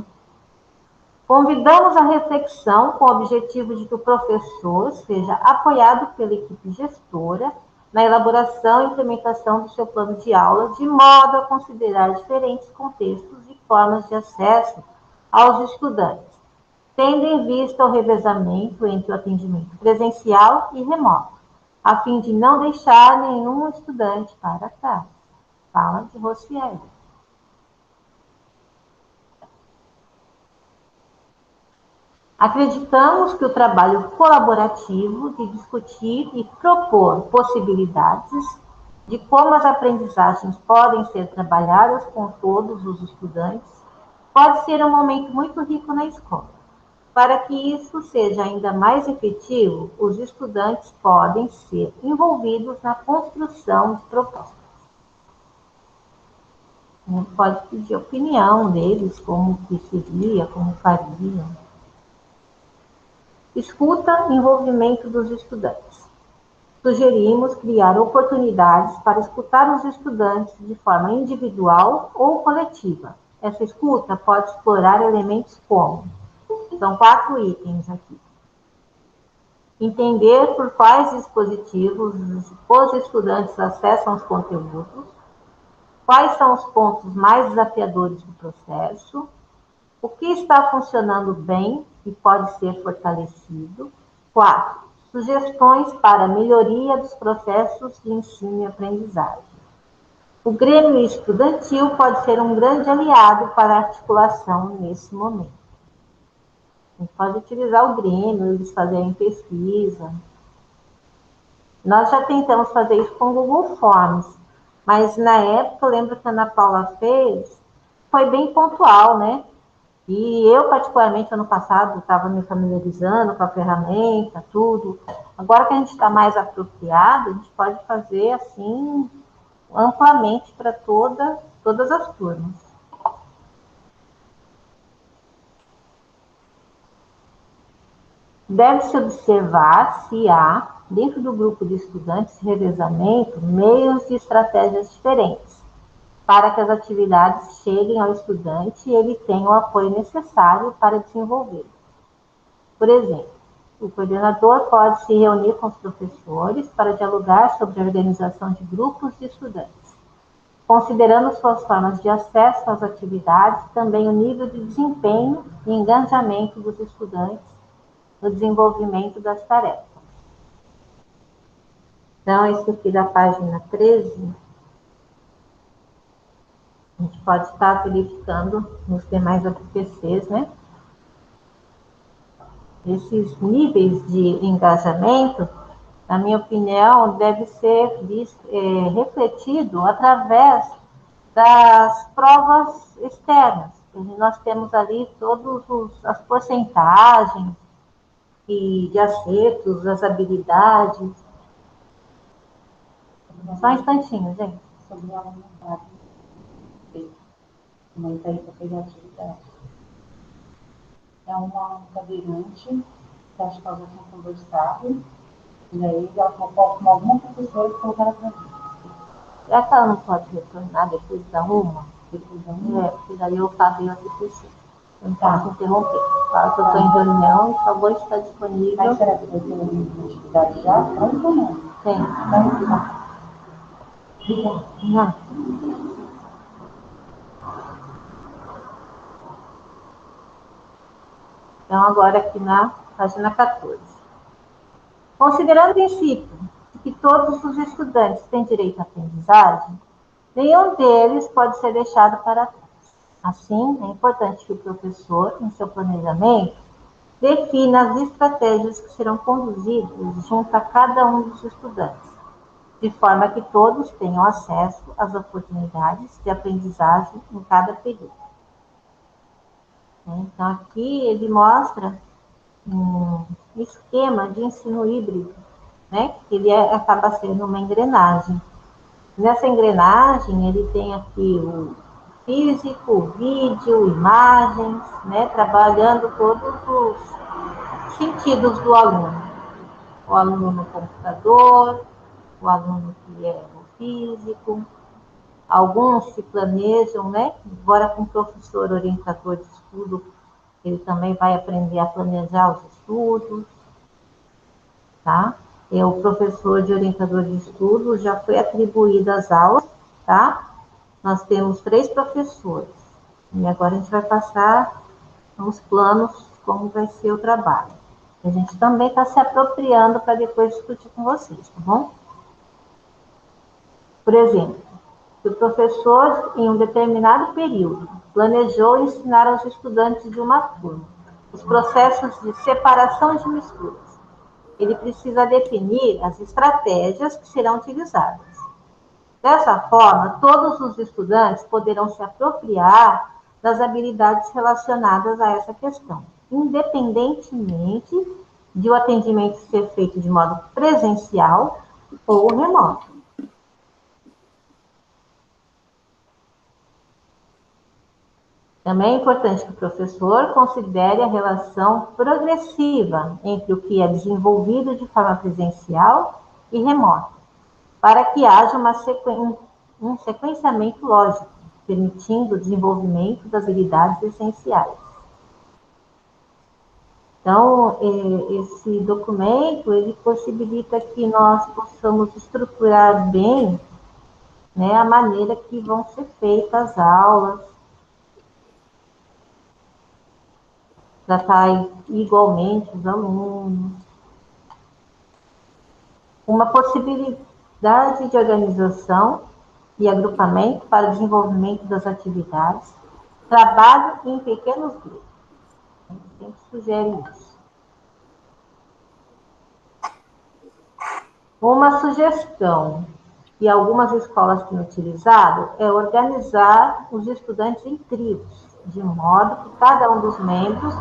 Convidamos a reflexão com o objetivo de que o professor seja apoiado pela equipe gestora na elaboração e implementação do seu plano de aula, de modo a considerar diferentes contextos e formas de acesso aos estudantes, tendo em vista o revezamento entre o atendimento presencial e remoto, a fim de não deixar nenhum estudante para trás. Fala de Rocieli. Acreditamos que o trabalho colaborativo de discutir e propor possibilidades de como as aprendizagens podem ser trabalhadas com todos os estudantes pode ser um momento muito rico na escola. Para que isso seja ainda mais efetivo, os estudantes podem ser envolvidos na construção de propostas. Pode pedir a opinião deles, como que seria, como faria. Escuta e envolvimento dos estudantes. Sugerimos criar oportunidades para escutar os estudantes de forma individual ou coletiva. Essa escuta pode explorar elementos como, são 4 itens aqui. Entender por quais dispositivos os estudantes acessam os conteúdos, quais são os pontos mais desafiadores do processo, o que está funcionando bem e pode ser fortalecido. 4. Sugestões para melhoria dos processos de ensino e aprendizagem. O Grêmio Estudantil pode ser um grande aliado para a articulação nesse momento. A gente pode utilizar o Grêmio, eles fazerem pesquisa. Nós já tentamos fazer isso com o Google Forms, mas na época, eu lembro que a Ana Paula fez, foi bem pontual, né? E eu, particularmente, ano passado, estava me familiarizando com a ferramenta, tudo. Agora que a gente está mais apropriado, a gente pode fazer, assim, amplamente para todas as turmas. Deve-se observar se há, dentro do grupo de estudantes, revezamento, meios e estratégias diferentes, para que as atividades cheguem ao estudante e ele tenha o apoio necessário para desenvolver. Por exemplo, o coordenador pode se reunir com os professores para dialogar sobre a organização de grupos de estudantes, considerando suas formas de acesso às atividades, também o nível de desempenho e engajamento dos estudantes no desenvolvimento das tarefas. Então, esse aqui da página 13, a gente pode estar verificando nos demais APPCs, né? Esses níveis de engajamento, na minha opinião, deve ser refletido através das provas externas. Nós temos ali todas as porcentagens de acertos, as habilidades. Só um instantinho, gente. Sobre a vontade feita. Uma entrevista fez a atividade. É uma cadeirante que acho que elas são conversáveis, e aí ela falou com alguma professora que colocaram para mim. Será que ela não pode retornar depois da uma? Depois da uma? Porque daí eu paguei a TPC. Eu não posso interromper. Fala que eu estou em reunião e só vou estar disponível. Mas será que vai ter uma atividade já pronta ou não? Tem. Não. Então, agora aqui na página 14. Considerando o princípio de que todos os estudantes têm direito à aprendizagem, nenhum deles pode ser deixado para trás. Assim, é importante que o professor, em seu planejamento, defina as estratégias que serão conduzidas junto a cada um dos estudantes, de forma que todos tenham acesso às oportunidades de aprendizagem em cada período. Então, aqui ele mostra um esquema de ensino híbrido, né? Ele acaba sendo uma engrenagem. Nessa engrenagem, ele tem aqui o físico, o vídeo, imagens, né? Trabalhando todos os sentidos do aluno. O aluno no computador, o aluno que é no físico. Alguns se planejam, né? Agora com o professor orientador de estudo, ele também vai aprender a planejar os estudos, tá? E o professor de orientador de estudo já foi atribuído as aulas, tá? Nós temos 3 professores. E agora a gente vai passar os planos, como vai ser o trabalho. A gente também está se apropriando para depois discutir com vocês, tá bom? Por exemplo, se o professor, em um determinado período, planejou ensinar aos estudantes de uma turma os processos de separação de misturas, ele precisa definir as estratégias que serão utilizadas. Dessa forma, todos os estudantes poderão se apropriar das habilidades relacionadas a essa questão. independentemente de o atendimento ser feito de modo presencial ou remoto. Também é importante que o professor considere a relação progressiva entre o que é desenvolvido de forma presencial e remota, para que haja um sequenciamento lógico, permitindo o desenvolvimento das habilidades essenciais. Então, esse documento, ele possibilita que nós possamos estruturar bem, né, a maneira que vão ser feitas as aulas, tratar igualmente os alunos. Uma possibilidade de organização e agrupamento para o desenvolvimento das atividades, trabalho em pequenos grupos. A gente sempre sugere isso. Uma sugestão que algumas escolas têm utilizado é organizar os estudantes em trios, de modo que cada um dos membros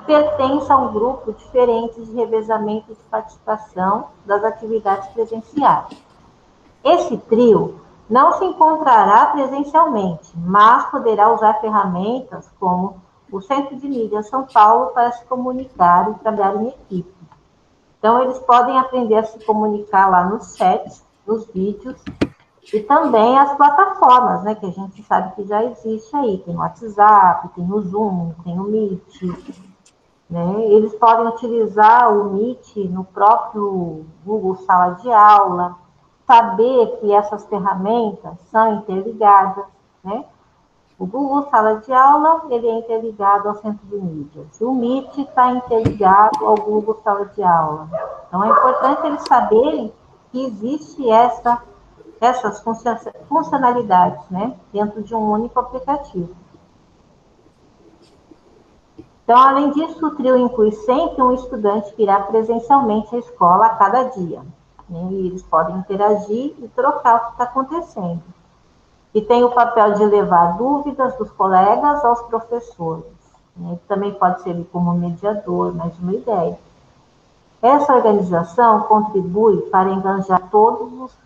pertence a um grupo diferente de revezamento de participação das atividades presenciais. Esse trio não se encontrará presencialmente, mas poderá usar ferramentas como o Centro de Mídia São Paulo para se comunicar e trabalhar em equipe. Então, eles podem aprender a se comunicar lá nos chats, nos vídeos, e também as plataformas, né, que a gente sabe que já existe aí. Tem o WhatsApp, tem o Zoom, tem o Meet, né? Eles podem utilizar o Meet no próprio Google Sala de Aula, saber que essas ferramentas são interligadas, né? O Google Sala de Aula, ele é interligado ao Centro de Mídias. O Meet está interligado ao Google Sala de Aula. Então, é importante eles saberem que existe essas funcionalidades, né, dentro de um único aplicativo. Então, além disso, o trio inclui sempre um estudante que irá presencialmente à escola a cada dia, né, e eles podem interagir e trocar o que está acontecendo. E tem o papel de levar dúvidas dos colegas aos professores, né, também pode ser como mediador, mais uma ideia. Essa organização contribui para engajar todos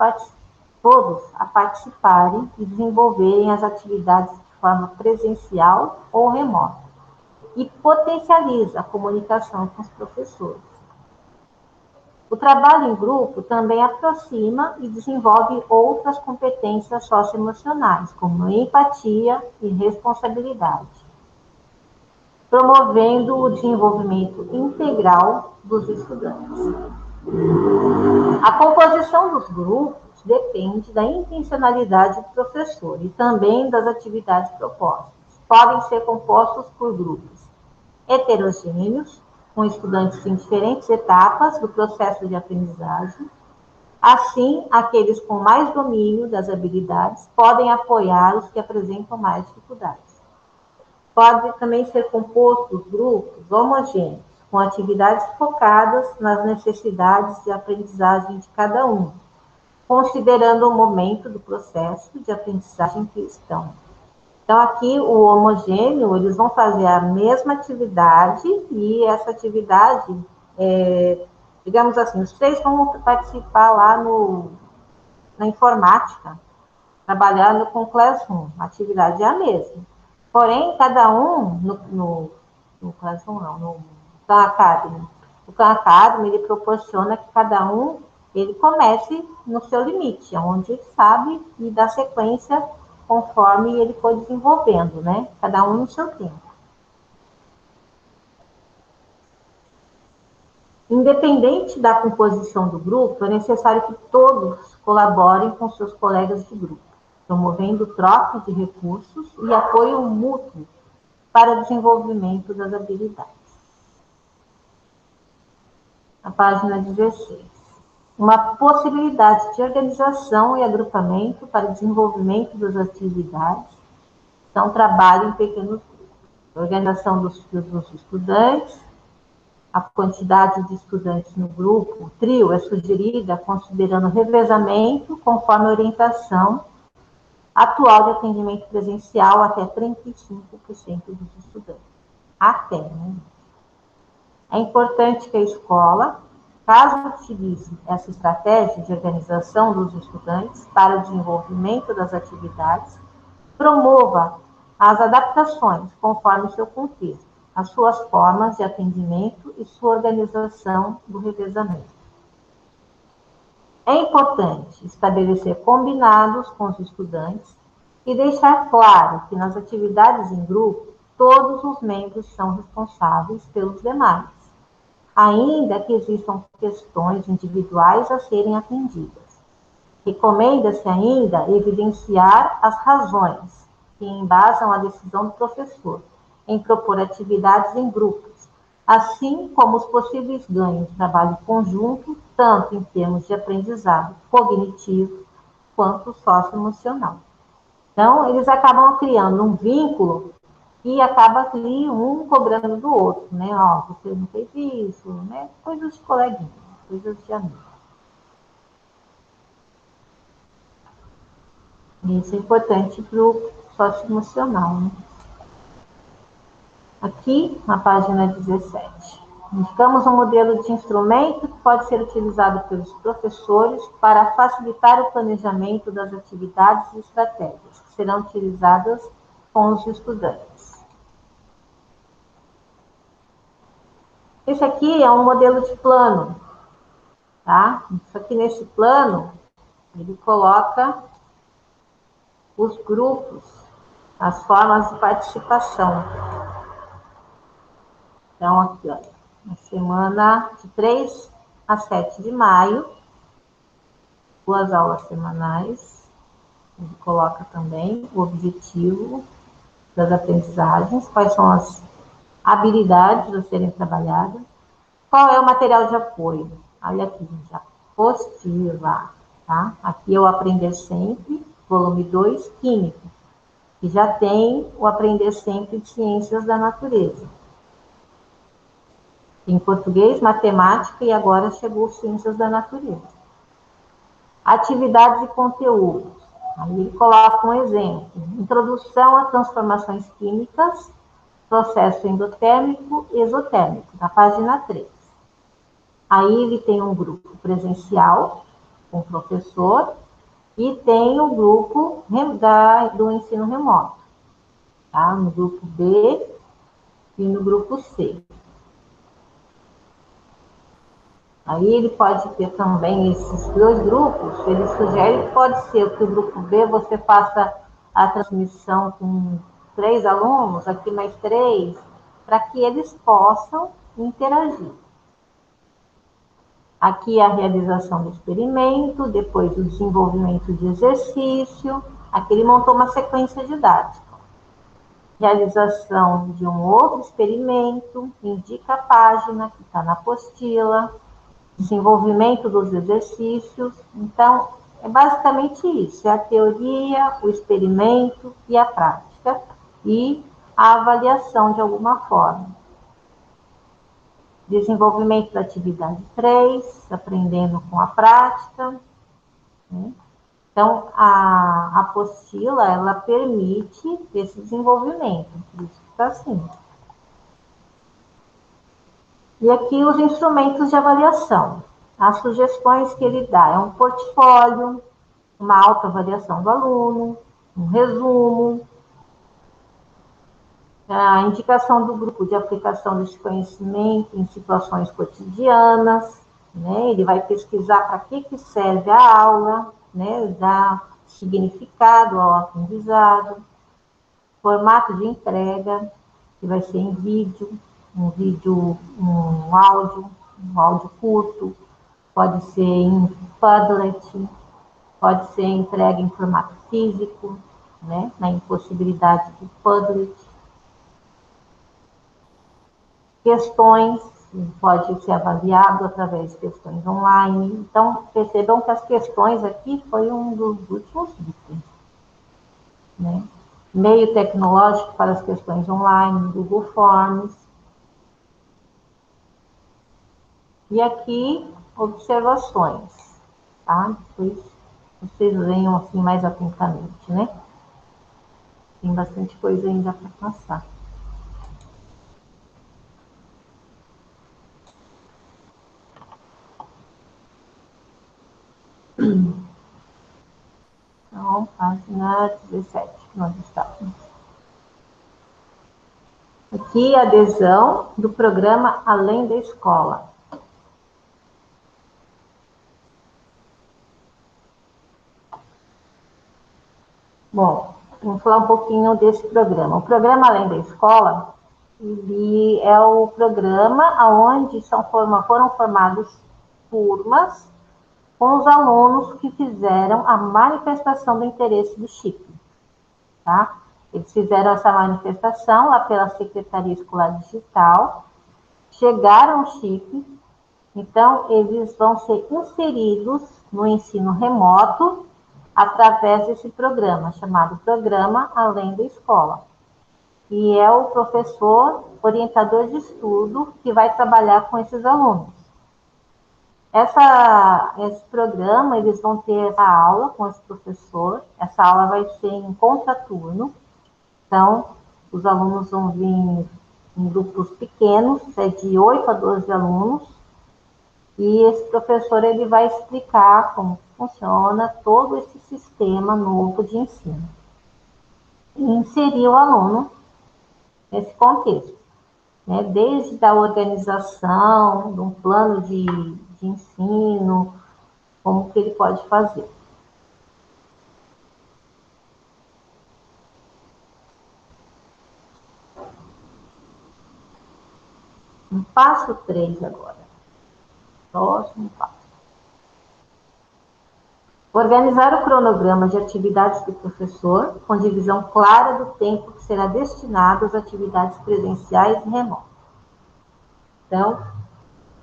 a participarem e desenvolverem as atividades de forma presencial ou remota, e potencializa a comunicação com os professores. O trabalho em grupo também aproxima e desenvolve outras competências socioemocionais, como empatia e responsabilidade, promovendo o desenvolvimento integral dos estudantes. A composição dos grupos depende da intencionalidade do professor e também das atividades propostas. Podem ser compostos por grupos heterogêneos, com estudantes em diferentes etapas do processo de aprendizagem. Assim, aqueles com mais domínio das habilidades podem apoiar os que apresentam mais dificuldades. Pode também ser composto grupos homogêneos, com atividades focadas nas necessidades de aprendizagem de cada um, considerando o momento do processo de aprendizagem que estão. Então, aqui, o homogêneo, eles vão fazer a mesma atividade, e essa atividade, digamos assim, os três vão participar lá na informática, trabalhando com Classroom. A atividade é a mesma. Porém, cada um, no Classroom não, no Khan Academy. O Khan Academy, ele proporciona que cada um, ele comece no seu limite, onde ele sabe, e dá sequência conforme ele for desenvolvendo, né? Cada um no seu tempo. Independente da composição do grupo, é necessário que todos colaborem com seus colegas de grupo, promovendo troca de recursos e apoio mútuo para o desenvolvimento das habilidades. Na página 16. Uma possibilidade de organização e agrupamento para o desenvolvimento das atividades. Então, trabalho em pequenos grupos. Organização dos estudantes. A quantidade de estudantes no grupo, o trio, é sugerida considerando revezamento conforme a orientação atual de atendimento presencial até 35% dos estudantes. Até, né? É importante que a escola, caso utilize essa estratégia de organização dos estudantes para o desenvolvimento das atividades, promova as adaptações conforme seu contexto, as suas formas de atendimento e sua organização do revezamento. É importante estabelecer combinados com os estudantes e deixar claro que nas atividades em grupo, todos os membros são responsáveis pelos demais, ainda que existam questões individuais a serem atendidas. Recomenda-se ainda evidenciar as razões que embasam a decisão do professor em propor atividades em grupos, assim como os possíveis ganhos de trabalho conjunto, tanto em termos de aprendizado cognitivo quanto socioemocional. Então, eles acabam criando um vínculo e acaba ali um cobrando do outro, né? Ó, você não fez isso, né? Coisas de coleguinha, coisas de amigo. Isso é importante para o socioemocional, né? Aqui, na página 17, indicamos um modelo de instrumento que pode ser utilizado pelos professores para facilitar o planejamento das atividades e estratégias que serão utilizadas com os estudantes. Esse aqui é um modelo de plano, tá? Isso aqui nesse plano, ele coloca os grupos, as formas de participação. Então, aqui, ó, na semana de 3 a 7 de maio, 2 aulas semanais. Ele coloca também o objetivo das aprendizagens, quais são as habilidades a serem trabalhadas, qual é o material de apoio. Olha aqui, gente, apostila, tá? Aqui é o Aprender Sempre, volume 2, Química, que já tem o Aprender Sempre de Ciências da Natureza. Em português, matemática e agora chegou Ciências da Natureza. Atividades e conteúdos. Aí ele coloca um exemplo. Introdução a transformações químicas, processo endotérmico e exotérmico, na página 3. Aí ele tem um grupo presencial, com o professor, e tem o grupo do ensino remoto, tá? No grupo B e no grupo C. Aí ele pode ter também esses dois grupos, ele sugere que pode ser que o grupo B você faça a transmissão com 3 alunos, aqui mais 3, para que eles possam interagir. Aqui a realização do experimento, depois o desenvolvimento de exercício, aqui ele montou uma sequência didática. Realização de um outro experimento, indica a página que está na apostila, desenvolvimento dos exercícios. Então, é basicamente isso, é a teoria, o experimento e a prática, e a avaliação de alguma forma. Desenvolvimento da atividade 3, aprendendo com a prática, né? Então, a apostila, ela permite esse desenvolvimento, por isso que está assim. E aqui os instrumentos de avaliação. As sugestões que ele dá é um portfólio, uma autoavaliação do aluno, um resumo, a indicação do grupo de aplicação desse conhecimento em situações cotidianas, né? Ele vai pesquisar para que serve a aula, né? Dar significado ao aprendizado, formato de entrega, que vai ser em vídeo, um áudio curto, pode ser em Padlet, pode ser entregue em formato físico, né? Na impossibilidade do Padlet. Questões, pode ser avaliado através de questões online. Então, percebam que as questões aqui foi um dos últimos itens, né? Meio tecnológico para as questões online, Google Forms. E aqui, observações, tá? Depois vocês leiam assim mais atentamente, né? Tem bastante coisa ainda para passar. Então, página 17, que nós estávamos. Aqui, adesão do programa Além da Escola. Bom, vamos falar um pouquinho desse programa. O programa Além da Escola, ele é o programa onde foram formadas turmas com os alunos que fizeram a manifestação do interesse do chip, tá? Eles fizeram essa manifestação lá pela Secretaria Escolar Digital, chegaram ao chip, então eles vão ser inseridos no ensino remoto através desse programa, chamado Programa Além da Escola. E é o professor orientador de estudo que vai trabalhar com esses alunos. Esse programa, eles vão ter essa aula com esse professor, essa aula vai ser em contraturno, então os alunos vão vir em grupos pequenos, é de 8 a 12 alunos, e esse professor ele vai explicar como funciona todo esse sistema novo de ensino. E inserir o aluno nesse contexto, né? Desde a organização, de um plano de ensino, como que ele pode fazer. No passo 3 agora. Próximo passo. Organizar o cronograma de atividades do professor, com divisão clara do tempo que será destinado às atividades presenciais e remotas. Então,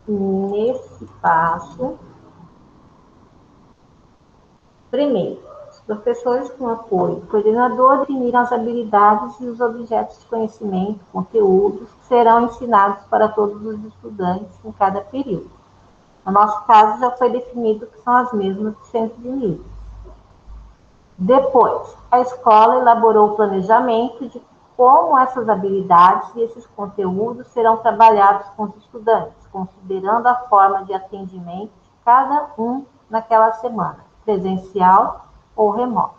nesse passo, primeiro, os professores com apoio do coordenador definiram as habilidades e os objetos de conhecimento, conteúdos, que serão ensinados para todos os estudantes em cada período. No nosso caso, já foi definido que são as mesmas de centro de nível. Depois, a escola elaborou o planejamento de como essas habilidades e esses conteúdos serão trabalhados com os estudantes, considerando a forma de atendimento de cada um naquela semana, presencial ou remoto.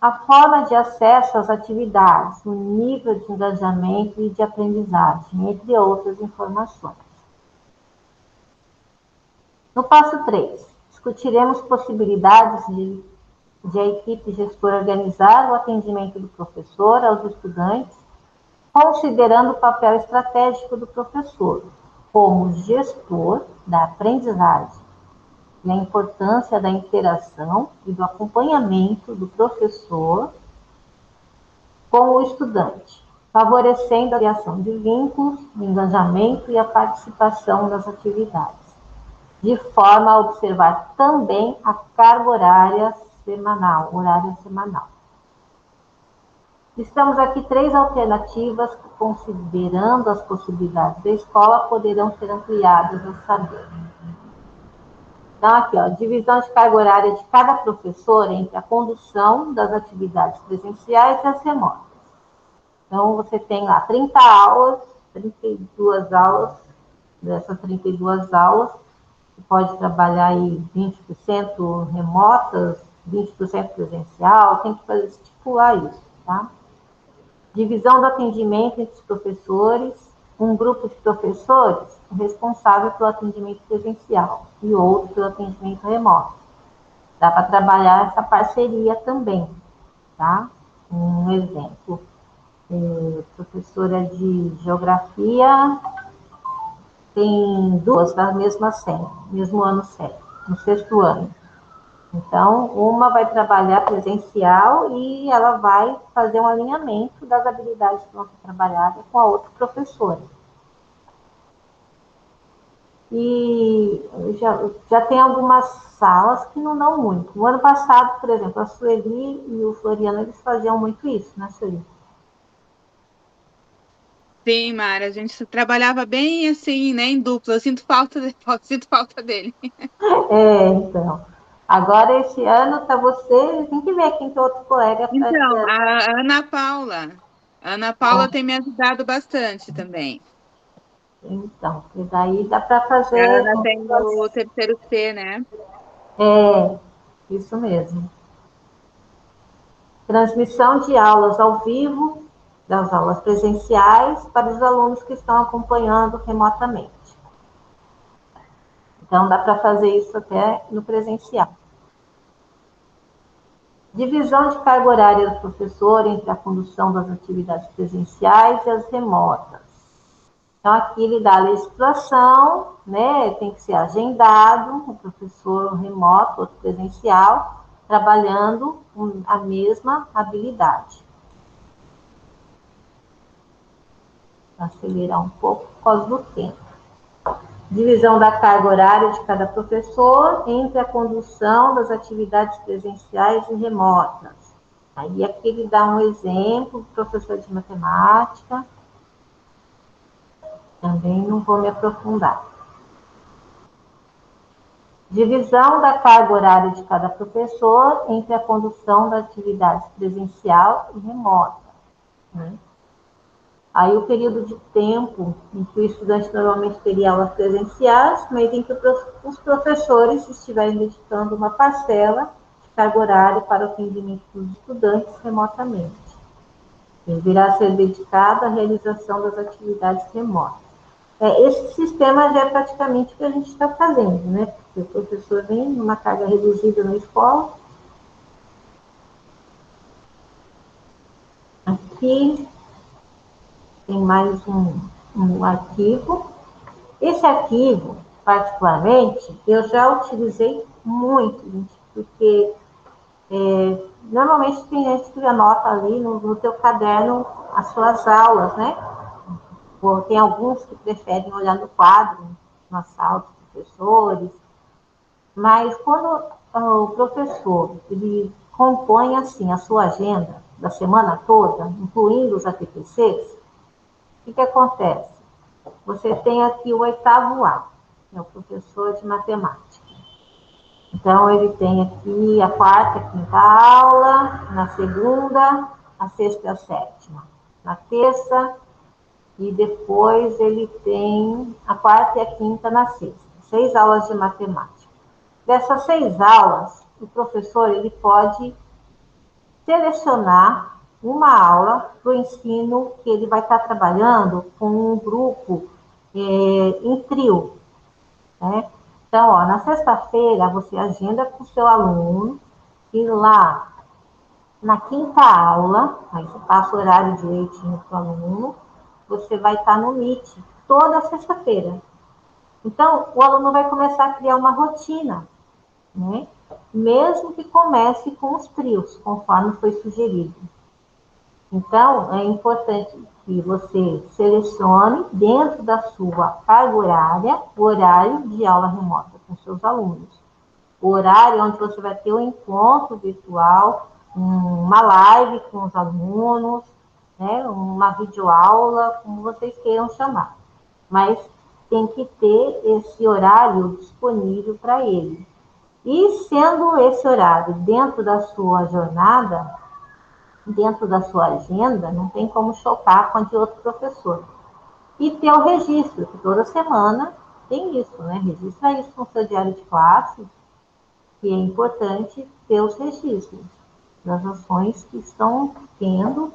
A forma de acesso às atividades, o nível de engajamento e de aprendizagem, entre outras informações. No passo 3, discutiremos possibilidades de a equipe gestora organizar o atendimento do professor aos estudantes, considerando o papel estratégico do professor como gestor da aprendizagem e a importância da interação e do acompanhamento do professor com o estudante, favorecendo a criação de vínculos, o engajamento e a participação nas atividades, de forma a observar também a carga horária semanal. Estamos aqui 3 alternativas que, considerando as possibilidades da escola, poderão ser ampliadas a saber. Então, aqui, ó, divisão de carga horária de cada professor entre a condução das atividades presenciais e as remotas. Então, você tem lá 30 aulas, 32 aulas, dessas 32 aulas, você pode trabalhar aí 20% remotas, 20% presencial, tem que estipular isso, tá? Divisão do atendimento entre os professores, um grupo de professores responsável pelo atendimento presencial e outro pelo atendimento remoto. Dá para trabalhar essa parceria também, tá? Um exemplo, professora de geografia tem 2 da mesma série, mesmo ano série, no 6º ano. Então, uma vai trabalhar presencial e ela vai fazer um alinhamento das habilidades que vão ser trabalhadas com a outra professora. E já tem algumas salas que não dão muito. No ano passado, por exemplo, a Sueli e o Floriano, eles faziam muito isso, né, Sueli? Sim, Mara, a gente trabalhava bem assim, né, em dupla. Eu sinto falta dele. Então. Agora, esse ano, tá você, tem que ver quem que é outro colega. Então, a Ana Paula. A Ana Paula tem me ajudado bastante também. Então, e daí dá para A fazer. Ana tem o terceiro C, né? É, isso mesmo. Transmissão de aulas ao vivo, das aulas presenciais, para os alunos que estão acompanhando remotamente. Então, dá para fazer isso até no presencial. Divisão de carga horária do professor entre a condução das atividades presenciais e as remotas. Então, aqui ele dá a legislação, né? Tem que ser agendado, o professor remoto, outro presencial, trabalhando com a mesma habilidade. Vou acelerar um pouco por causa do tempo. Divisão da carga horária de cada professor entre a condução das atividades presenciais e remotas. Aí aqui ele dá um exemplo, professor de matemática. Também não vou me aprofundar. Divisão da carga horária de cada professor entre a condução da atividade presencial e remota, né? Aí o período de tempo em que o estudante normalmente teria aulas presenciais, mas em que os professores estiverem dedicando uma parcela de carga horária para o atendimento dos estudantes remotamente. Deverá ser dedicado à realização das atividades remotas. Esse sistema já é praticamente o que a gente está fazendo, né? Porque o professor vem numa carga reduzida na escola. Aqui tem mais um arquivo. Esse arquivo, particularmente, eu já utilizei muito, gente, porque normalmente tem gente que anota ali no teu caderno as suas aulas, né? Tem alguns que preferem olhar no quadro, na sala dos professores, mas quando o professor ele compõe assim a sua agenda da semana toda, incluindo os ATPCs, o que acontece? Você tem aqui o 8º A, que é o professor de matemática. Então, ele tem aqui a 4ª e 5ª aula, na segunda, a 6ª e a 7ª, na terça, e depois ele tem a 4ª e a 5ª na sexta. 6 aulas de matemática. Dessas 6 aulas, o professor ele pode selecionar uma aula para o ensino que ele vai estar trabalhando com um grupo em trio, né? Então, na sexta-feira, você agenda com o seu aluno e lá na 5ª aula, aí você passa o horário direitinho para o aluno, você vai estar no Meet toda sexta-feira. Então, o aluno vai começar a criar uma rotina, né? Mesmo que comece com os trios, conforme foi sugerido. Então, é importante que você selecione dentro da sua carga horária o horário de aula remota com seus alunos. O horário onde você vai ter um encontro virtual, uma live com os alunos, né, uma videoaula, como vocês queiram chamar. Mas tem que ter esse horário disponível para ele. E sendo esse horário dentro da sua jornada, dentro da sua agenda, não tem como chocar com a de outro professor. E ter o registro, que toda semana tem isso, né? Registra isso no seu diário de classe, que é importante ter os registros das ações que estão tendo,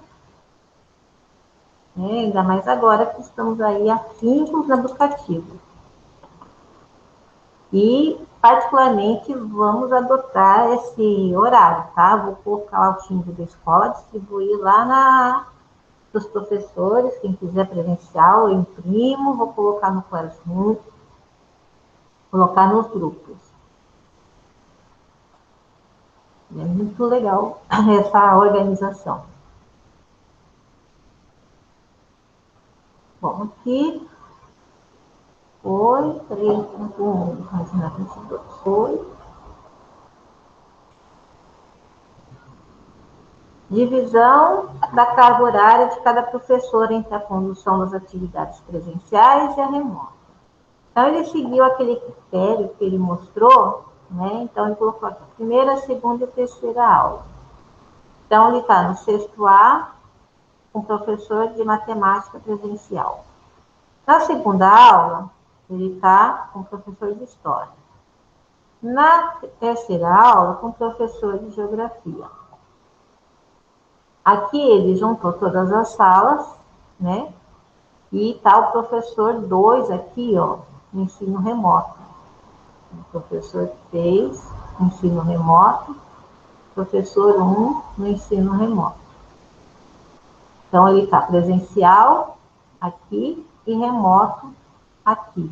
né? Ainda mais agora que estamos aí afinco na Educativo. E, particularmente, vamos adotar esse horário, tá? Vou colocar lá o timbre da escola, distribuir lá dos professores, quem quiser presencial, eu imprimo, vou colocar no Classroom, colocar nos grupos. É muito legal essa organização. Bom, aqui foi 3.1, página 22, foi. Divisão da carga horária de cada professor entre a condução das atividades presenciais e a remota. Então, ele seguiu aquele critério que ele mostrou, né? Então, ele colocou aqui, primeira, segunda e terceira aula. Então, ele está no 6º A, com professor de matemática presencial. Na segunda aula, ele está com professor de história. Na terceira aula, com o professor de geografia. Aqui ele juntou todas as salas, né? E tá o professor 2 aqui, ó, no ensino remoto. O professor 3, ensino remoto. Professor 1, no ensino remoto. Então, ele está presencial aqui e remoto aqui.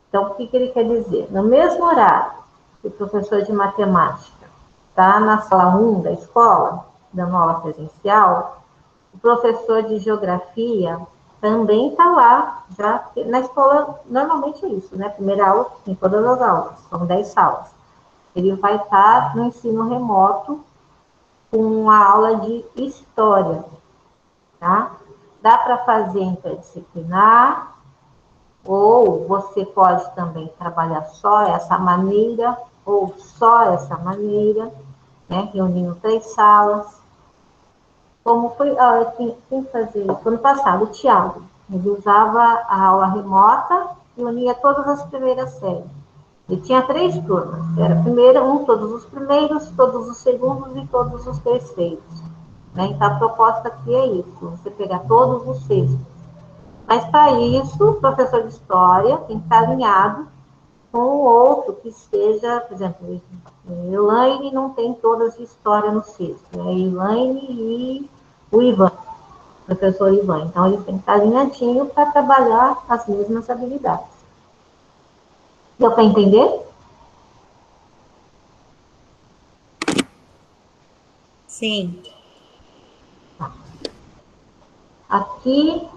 Então, o que ele quer dizer? No mesmo horário que o professor de matemática está na sala 1 da escola, dando aula presencial, o professor de geografia também está lá, já na escola, normalmente é isso, né? Primeira aula, em todas as aulas, são 10 salas. Ele vai estar no ensino remoto com uma aula de história, tá? Dá para fazer interdisciplinar, ou você pode também trabalhar só essa maneira, ou só essa maneira, né? Reunindo 3 salas. Como foi, quem fazia isso? Ano passado, o Thiago. Ele usava a aula remota e unia todas as primeiras séries. Ele tinha 3 turmas. Era primeiro, todos os primeiros, todos os segundos e todos os terceiros. Né? Então, a proposta aqui é isso, você pegar todos os sextos. Mas, para isso, o professor de história tem que estar alinhado com o outro que esteja, por exemplo, Elaine não tem todas de história no sexto, né? Elaine e o Ivan, o professor Ivan. Então, eles têm que estar alinhadinho para trabalhar as mesmas habilidades. Deu para entender? Sim. Aqui,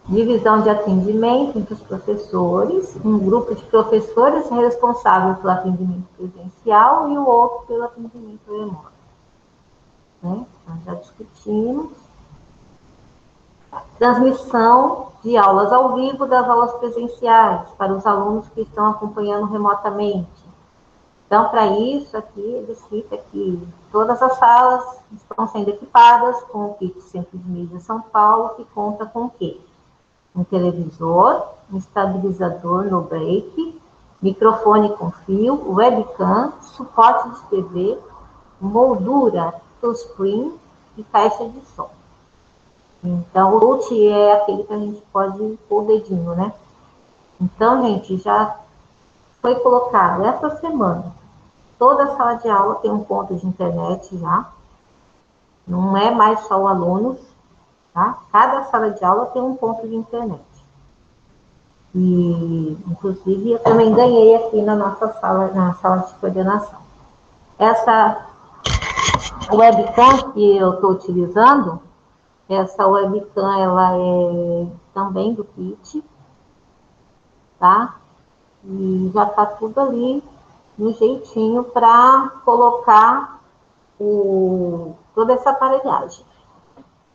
divisão de atendimento entre os professores, um grupo de professores responsável pelo atendimento presencial e o outro pelo atendimento remoto. Né? Nós já discutimos. Transmissão de aulas ao vivo das aulas presenciais para os alunos que estão acompanhando remotamente. Então, para isso, aqui, ele cita que todas as salas estão sendo equipadas com o kit Centro de Mídia São Paulo, que conta com o quê? Um televisor, um estabilizador no break, microfone com fio, webcam, suporte de TV, moldura touchscreen e caixa de som. Então, o root é aquele que a gente pode pôr o dedinho, né? Então, gente, já foi colocado essa semana. Toda a sala de aula tem um ponto de internet já. Não é mais só o aluno, tá? Cada sala de aula tem um ponto de internet. E, inclusive, eu também ganhei aqui na nossa sala, na sala de coordenação. Essa webcam que eu estou utilizando, essa webcam, ela é também do kit, tá? E já está tudo ali no jeitinho para colocar toda essa aparelhagem.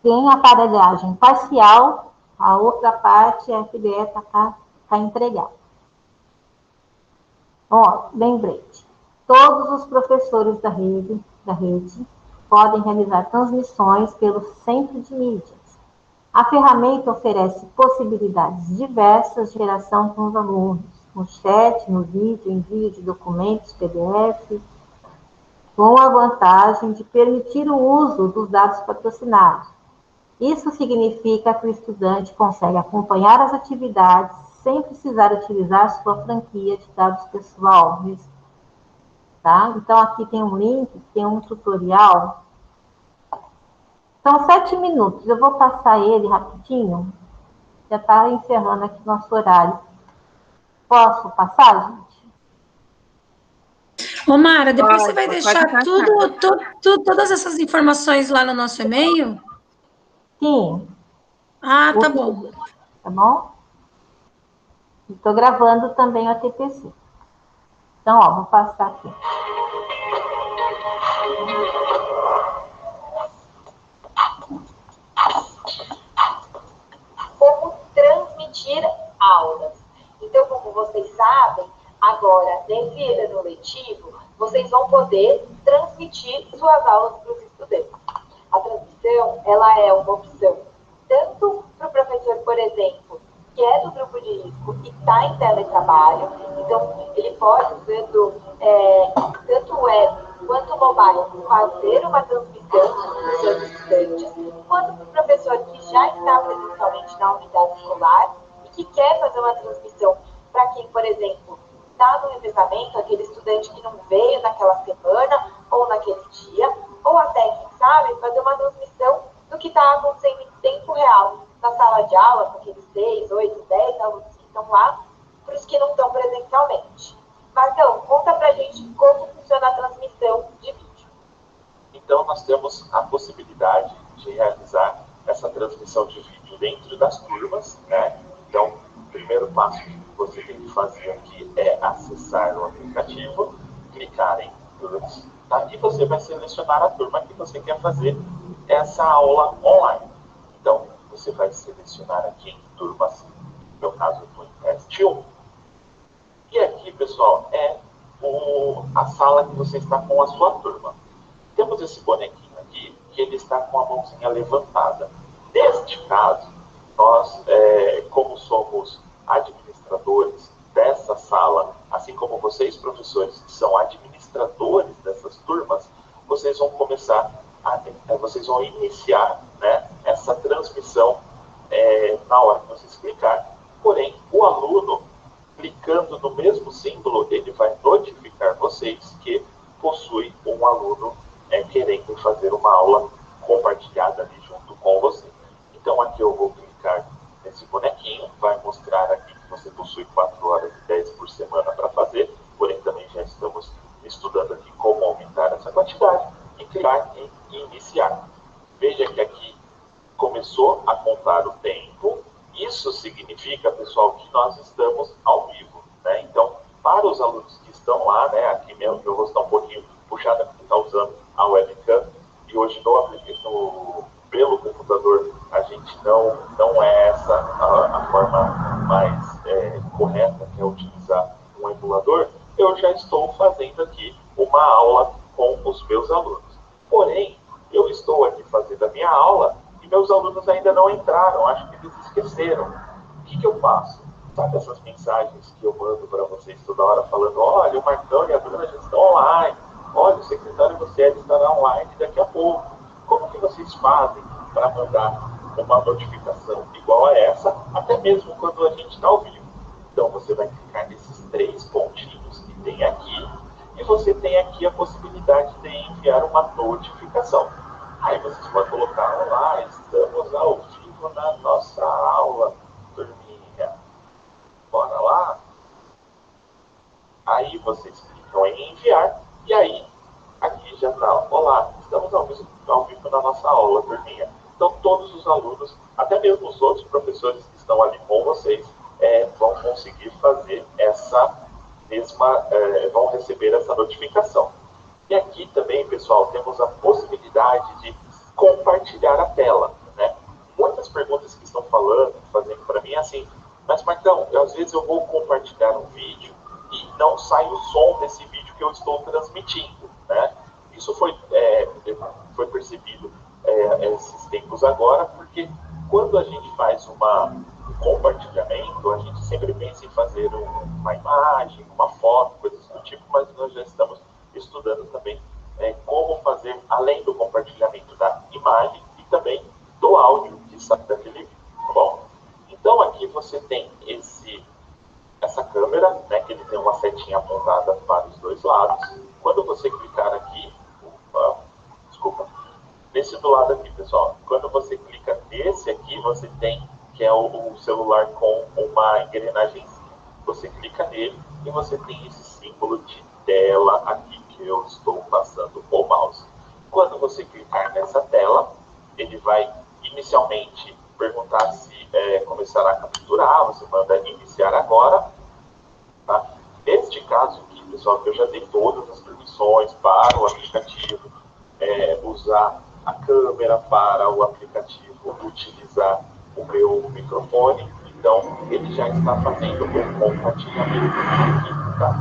Tem aparelhagem parcial, a outra parte é a que está empregada. Ó, lembrete, todos os professores da rede podem realizar transmissões pelo centro de mídias. A ferramenta oferece possibilidades diversas de interação com os alunos, no chat, no vídeo, envio de documentos, PDF, com a vantagem de permitir o uso dos dados patrocinados. Isso significa que o estudante consegue acompanhar as atividades sem precisar utilizar sua franquia de dados pessoal. Tá? Então, aqui tem um link, tem um tutorial. São 7 minutos, eu vou passar ele rapidinho. Já está encerrando aqui nosso horário. Posso passar, gente? Ô, Mara, depois você vai deixar todas essas informações lá no nosso e-mail? Sim. Ah, tá bom. Tá bom? Estou gravando também o TPC. Então, ó, vou passar aqui. Como transmitir aulas. Então, como vocês sabem, agora, nesse ano letivo, vocês vão poder transmitir suas aulas para os estudantes. A transmissão, ela é uma opção tanto para o professor, por exemplo, que é do grupo de risco e está em teletrabalho, e Então, ele pode, usando tanto web quanto mobile, fazer uma transmissão dos seus estudantes, quanto para o professor que já está presencialmente na unidade escolar e que quer fazer uma transmissão para quem, por exemplo, está no revezamento, aquele estudante que não veio naquela semana ou naquele dia, ou até, quem sabe, fazer uma transmissão do que está acontecendo em tempo real na sala de aula, com aqueles 6, 8, 10 alunos que estão lá, para os que não estão presencialmente. Marcão, conta pra gente como funciona a transmissão de vídeo. Então, nós temos a possibilidade de realizar essa transmissão de vídeo dentro das turmas, né? Então, o primeiro passo que você tem que fazer aqui é acessar o aplicativo, clicar em turmas, tá? E você vai selecionar a turma que você quer fazer essa aula online. Então, você vai selecionar aqui em turmas, no meu caso, eu estou em teste 1. E aqui, pessoal, é a sala que você está com a sua turma. Temos esse bonequinho aqui, que ele está com a mãozinha levantada. Neste caso, nós, como somos administradores dessa sala, assim como vocês, professores, que são administradores dessas turmas, vocês vão começar, vocês vão iniciar, né, essa transmissão na hora que vocês clicarem. Porém, o aluno, clicando no mesmo símbolo, ele vai notificar vocês que possui um aluno querendo fazer uma aula compartilhada ali junto com você. Então, aqui eu vou clicar nesse bonequinho, vai mostrar aqui que você possui 4 horas e 10 por semana para fazer, porém também já estamos estudando aqui como aumentar essa quantidade, e clicar em iniciar. Veja que aqui começou a contar o tempo. Isso significa, pessoal, que nós estamos ao vivo, né? Então, para os alunos que estão lá, né, aqui meu rosto está um pouquinho puxado, porque está usando a webcam, e hoje pelo computador a gente não é essa a forma mais correta, que é utilizar um emulador. Eu já estou fazendo aqui uma aula com os meus alunos. Porém, eu estou aqui fazendo a minha aula e meus alunos ainda não entraram, acho que eles esqueceram. O que eu faço? Sabe essas mensagens que eu mando para vocês toda hora falando: olha, o Marcão e a Bruna já estão online, olha, o secretário Luciano estará online daqui a pouco. Como que vocês fazem para mandar uma notificação igual a essa, até mesmo quando a gente está ao vivo? Então, você vai clicar nesses 3 pontinhos que tem aqui, e você tem aqui a possibilidade de enviar uma notificação. Aí vocês podem colocar: olá, estamos ao vivo na nossa aula, turminha. Bora lá? Aí vocês clicam em enviar, e aí aqui já está: olá, estamos ao vivo na nossa aula, turminha. Então todos os alunos, até mesmo os outros professores que estão ali com vocês, vão conseguir fazer essa mesma, vão receber essa notificação. E aqui também, pessoal, temos a possibilidade de compartilhar a tela, né? Muitas perguntas que estão fazendo para mim é assim: mas Marcão, às vezes eu vou compartilhar um vídeo e não sai o som desse vídeo que eu estou transmitindo, né? Isso foi percebido esses tempos agora, porque quando a gente faz um compartilhamento, a gente sempre pensa em fazer uma imagem, uma foto, coisas do tipo, mas nós já estamos estudando também como fazer, além do compartilhamento da imagem e também do áudio que sai daquele vídeo, tá bom? Então aqui você tem essa câmera, né, que ele tem uma setinha apontada para os 2 lados. Quando você clicar aqui, nesse do lado aqui, pessoal, quando você clica nesse aqui, você tem, que é o celular com uma engrenagemzinha. Você clica nele e você tem esse símbolo de tela aqui que eu estou passando o mouse. Quando você clicar nessa tela, ele vai inicialmente perguntar se começará a capturar, você manda iniciar agora. Tá? Neste caso aqui, pessoal, eu já dei todas as permissões para o aplicativo usar a câmera, para o aplicativo utilizar o meu microfone. Então, ele já está fazendo o compartilhamento aqui, tá?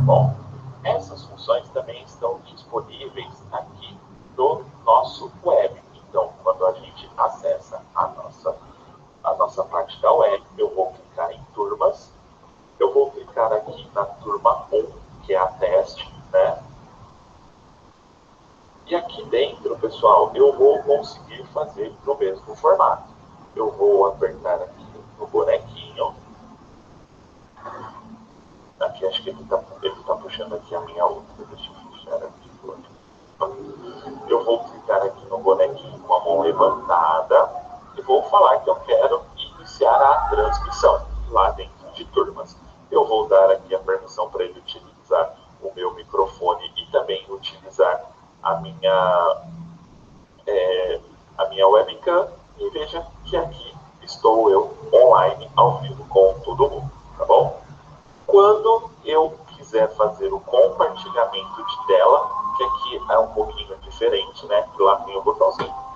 Bom, essas funções também estão disponíveis aqui no nosso web. Então, quando a gente acessa a nossa parte da web, eu vou clicar em turmas, eu vou clicar clicar aqui na turma 1, que é a teste, né? E aqui dentro, pessoal, eu vou conseguir fazer no mesmo formato. Eu vou apertar aqui no bonequinho. Aqui acho que ele tá puxando aqui a minha outra. Deixa eu fechar aqui. Eu vou clicar aqui no bonequinho com a mão levantada e vou falar que eu quero iniciar a transmissão lá dentro de turmas. Eu vou dar aqui a permissão para ele utilizar o meu microfone e também utilizar a minha webcam, e veja que aqui estou eu online, ao vivo com todo mundo, tá bom? Quando eu quiser fazer o compartilhamento de tela, que aqui é um pouquinho diferente, né? Que lá tem o botãozinho.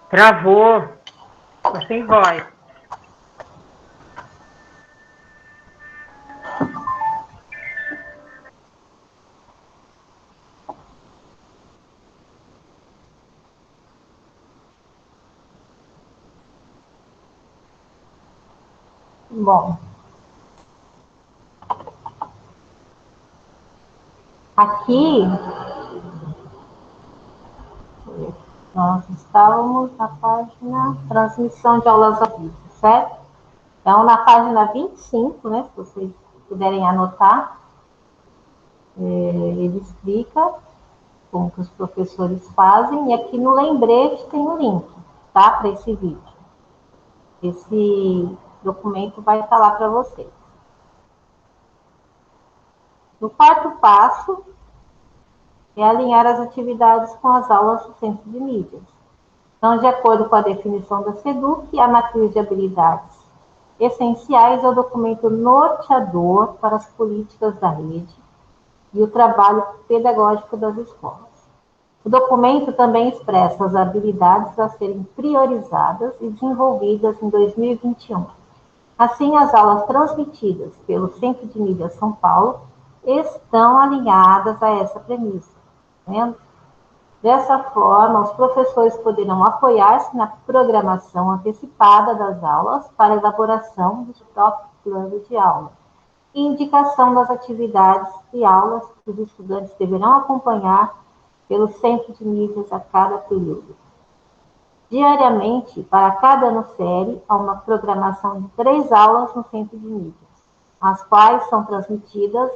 Travou. Tô sem voz. Bom, aqui nós estávamos na página transmissão de aulas ao vivo, certo? Então, na página 25, né, se vocês puderem anotar, ele explica como que os professores fazem, e aqui no lembrete tem o link, tá, para esse vídeo. Esse documento vai estar lá para vocês. No quarto passo, é alinhar as atividades com as aulas do Centro de Mídias. Então, de acordo com a definição da SEDUC, a matriz de habilidades essenciais é o documento norteador para as políticas da rede e o trabalho pedagógico das escolas. O documento também expressa as habilidades a serem priorizadas e desenvolvidas em 2021. Assim, as aulas transmitidas pelo Centro de Mídias São Paulo estão alinhadas a essa premissa. Tá vendo? Dessa forma, os professores poderão apoiar-se na programação antecipada das aulas para a elaboração do próprio plano de aula e indicação das atividades e aulas que os estudantes deverão acompanhar pelo Centro de Mídias a cada período. Diariamente, para cada ano série, há uma programação de 3 aulas no Centro de Mídias, as quais são transmitidas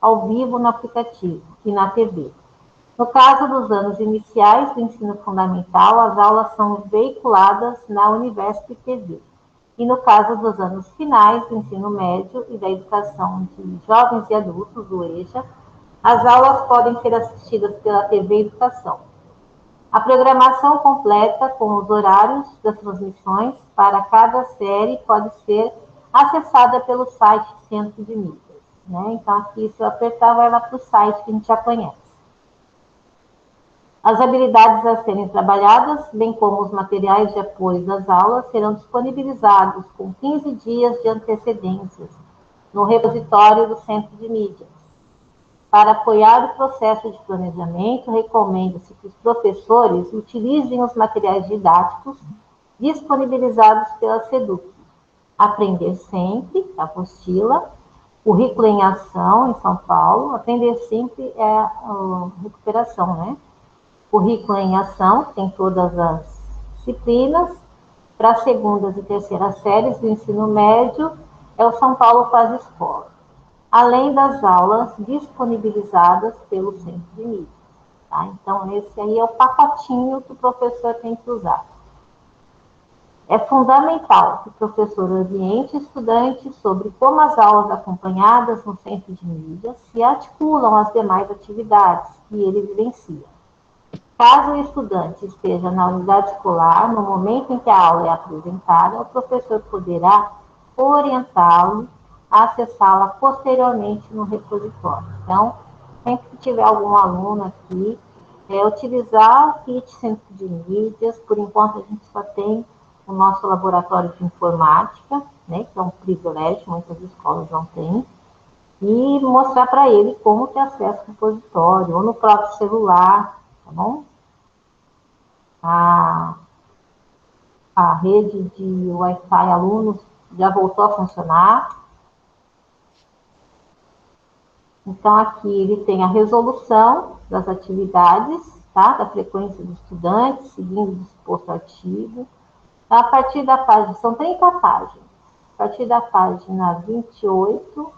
ao vivo no aplicativo e na TV. No caso dos anos iniciais do ensino fundamental, as aulas são veiculadas na Univesp TV. E no caso dos anos finais do ensino médio e da educação de jovens e adultos, do EJA, as aulas podem ser assistidas pela TV Educação. A programação completa com os horários das transmissões para cada série pode ser acessada pelo site Centro de Mídias, né? Então, aqui, se eu apertar, vai lá para o site que a gente já conhece. As habilidades a serem trabalhadas, bem como os materiais de apoio das aulas, serão disponibilizados com 15 dias de antecedência no repositório do Centro de Mídias. Para apoiar o processo de planejamento, recomenda-se que os professores utilizem os materiais didáticos disponibilizados pela SEDUC. Aprender Sempre, a apostila, Currículo em Ação, em São Paulo. Aprender Sempre é a recuperação, né? Currículo em Ação, tem todas as disciplinas. Para as segundas e terceiras séries do ensino médio, é o São Paulo Faz Escola, além das aulas disponibilizadas pelo Centro de Mídias. Tá? Então, esse aí é o pacotinho que o professor tem que usar. É fundamental que o professor oriente estudantes sobre como as aulas acompanhadas no Centro de Mídias se articulam às demais atividades que ele vivencia. Caso o estudante esteja na unidade escolar, no momento em que a aula é apresentada, o professor poderá orientá-lo a acessá-la posteriormente no repositório. Então, sempre que tiver algum aluno aqui, utilizar o kit centro de mídias. Por enquanto, a gente só tem o nosso laboratório de informática, né, que é um privilégio, muitas escolas não têm, e mostrar para ele como que acessa o repositório, ou no próprio celular, tá bom? A rede de Wi-Fi alunos já voltou a funcionar. Então, aqui ele tem a resolução das atividades, tá? Da frequência do estudante, seguindo o disposto artigo. A partir da página, são 30 páginas. A partir da página 28,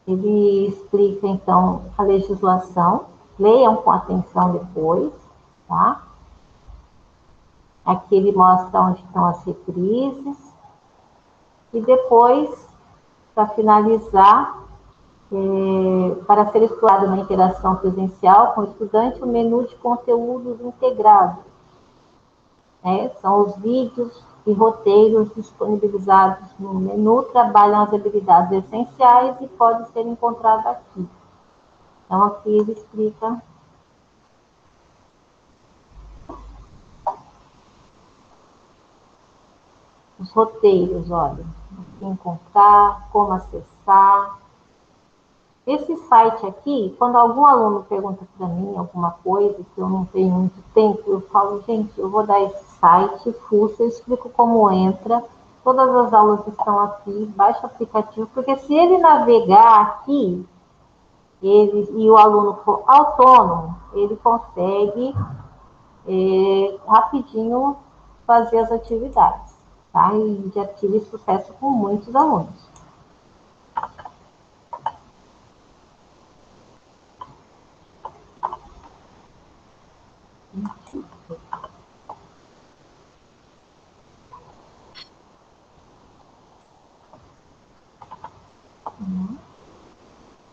ele explica, então, a legislação. Leiam com atenção depois, tá? Aqui ele mostra onde estão as reprises. E depois, para finalizar, para ser explorada uma interação presencial com o estudante, o menu de conteúdos integrado. São os vídeos e roteiros disponibilizados no menu, trabalham as habilidades essenciais e podem ser encontrados aqui. Então, aqui ele explica os roteiros, olha, aqui encontrar, como acessar. Esse site aqui, quando algum aluno pergunta para mim alguma coisa que eu não tenho muito tempo, eu falo, gente, eu vou dar esse site, fuça, eu explico como entra, todas as aulas estão aqui, baixa o aplicativo, porque se ele navegar aqui, e o aluno for autônomo, ele consegue rapidinho fazer as atividades, tá? E já tive sucesso com muitos alunos.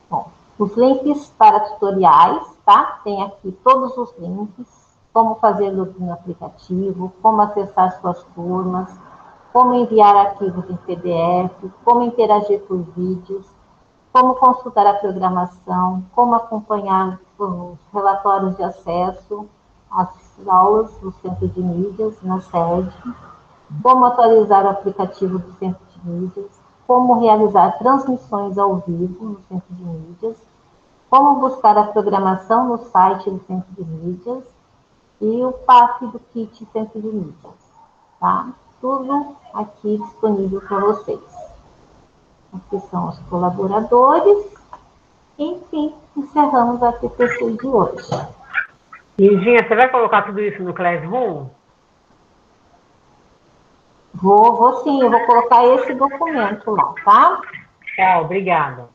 Bom, os links para tutoriais, tá? Tem aqui todos os links, como fazer login no aplicativo, como acessar suas turmas, como enviar arquivos em PDF, como interagir por vídeos, como consultar a programação, como acompanhar os relatórios de acesso às aulas do Centro de Mídias na sede, como atualizar o aplicativo do Centro de Mídias, como realizar transmissões ao vivo no Centro de Mídias, como buscar a programação no site do Centro de Mídias e o PAF do kit Centro de Mídias, tá? Tudo aqui disponível para vocês. Aqui são os colaboradores. Enfim, encerramos a TPC de hoje. Lindinha, você vai colocar tudo isso no Classroom? Vou sim, eu vou colocar esse documento lá, tá? Tá, obrigada.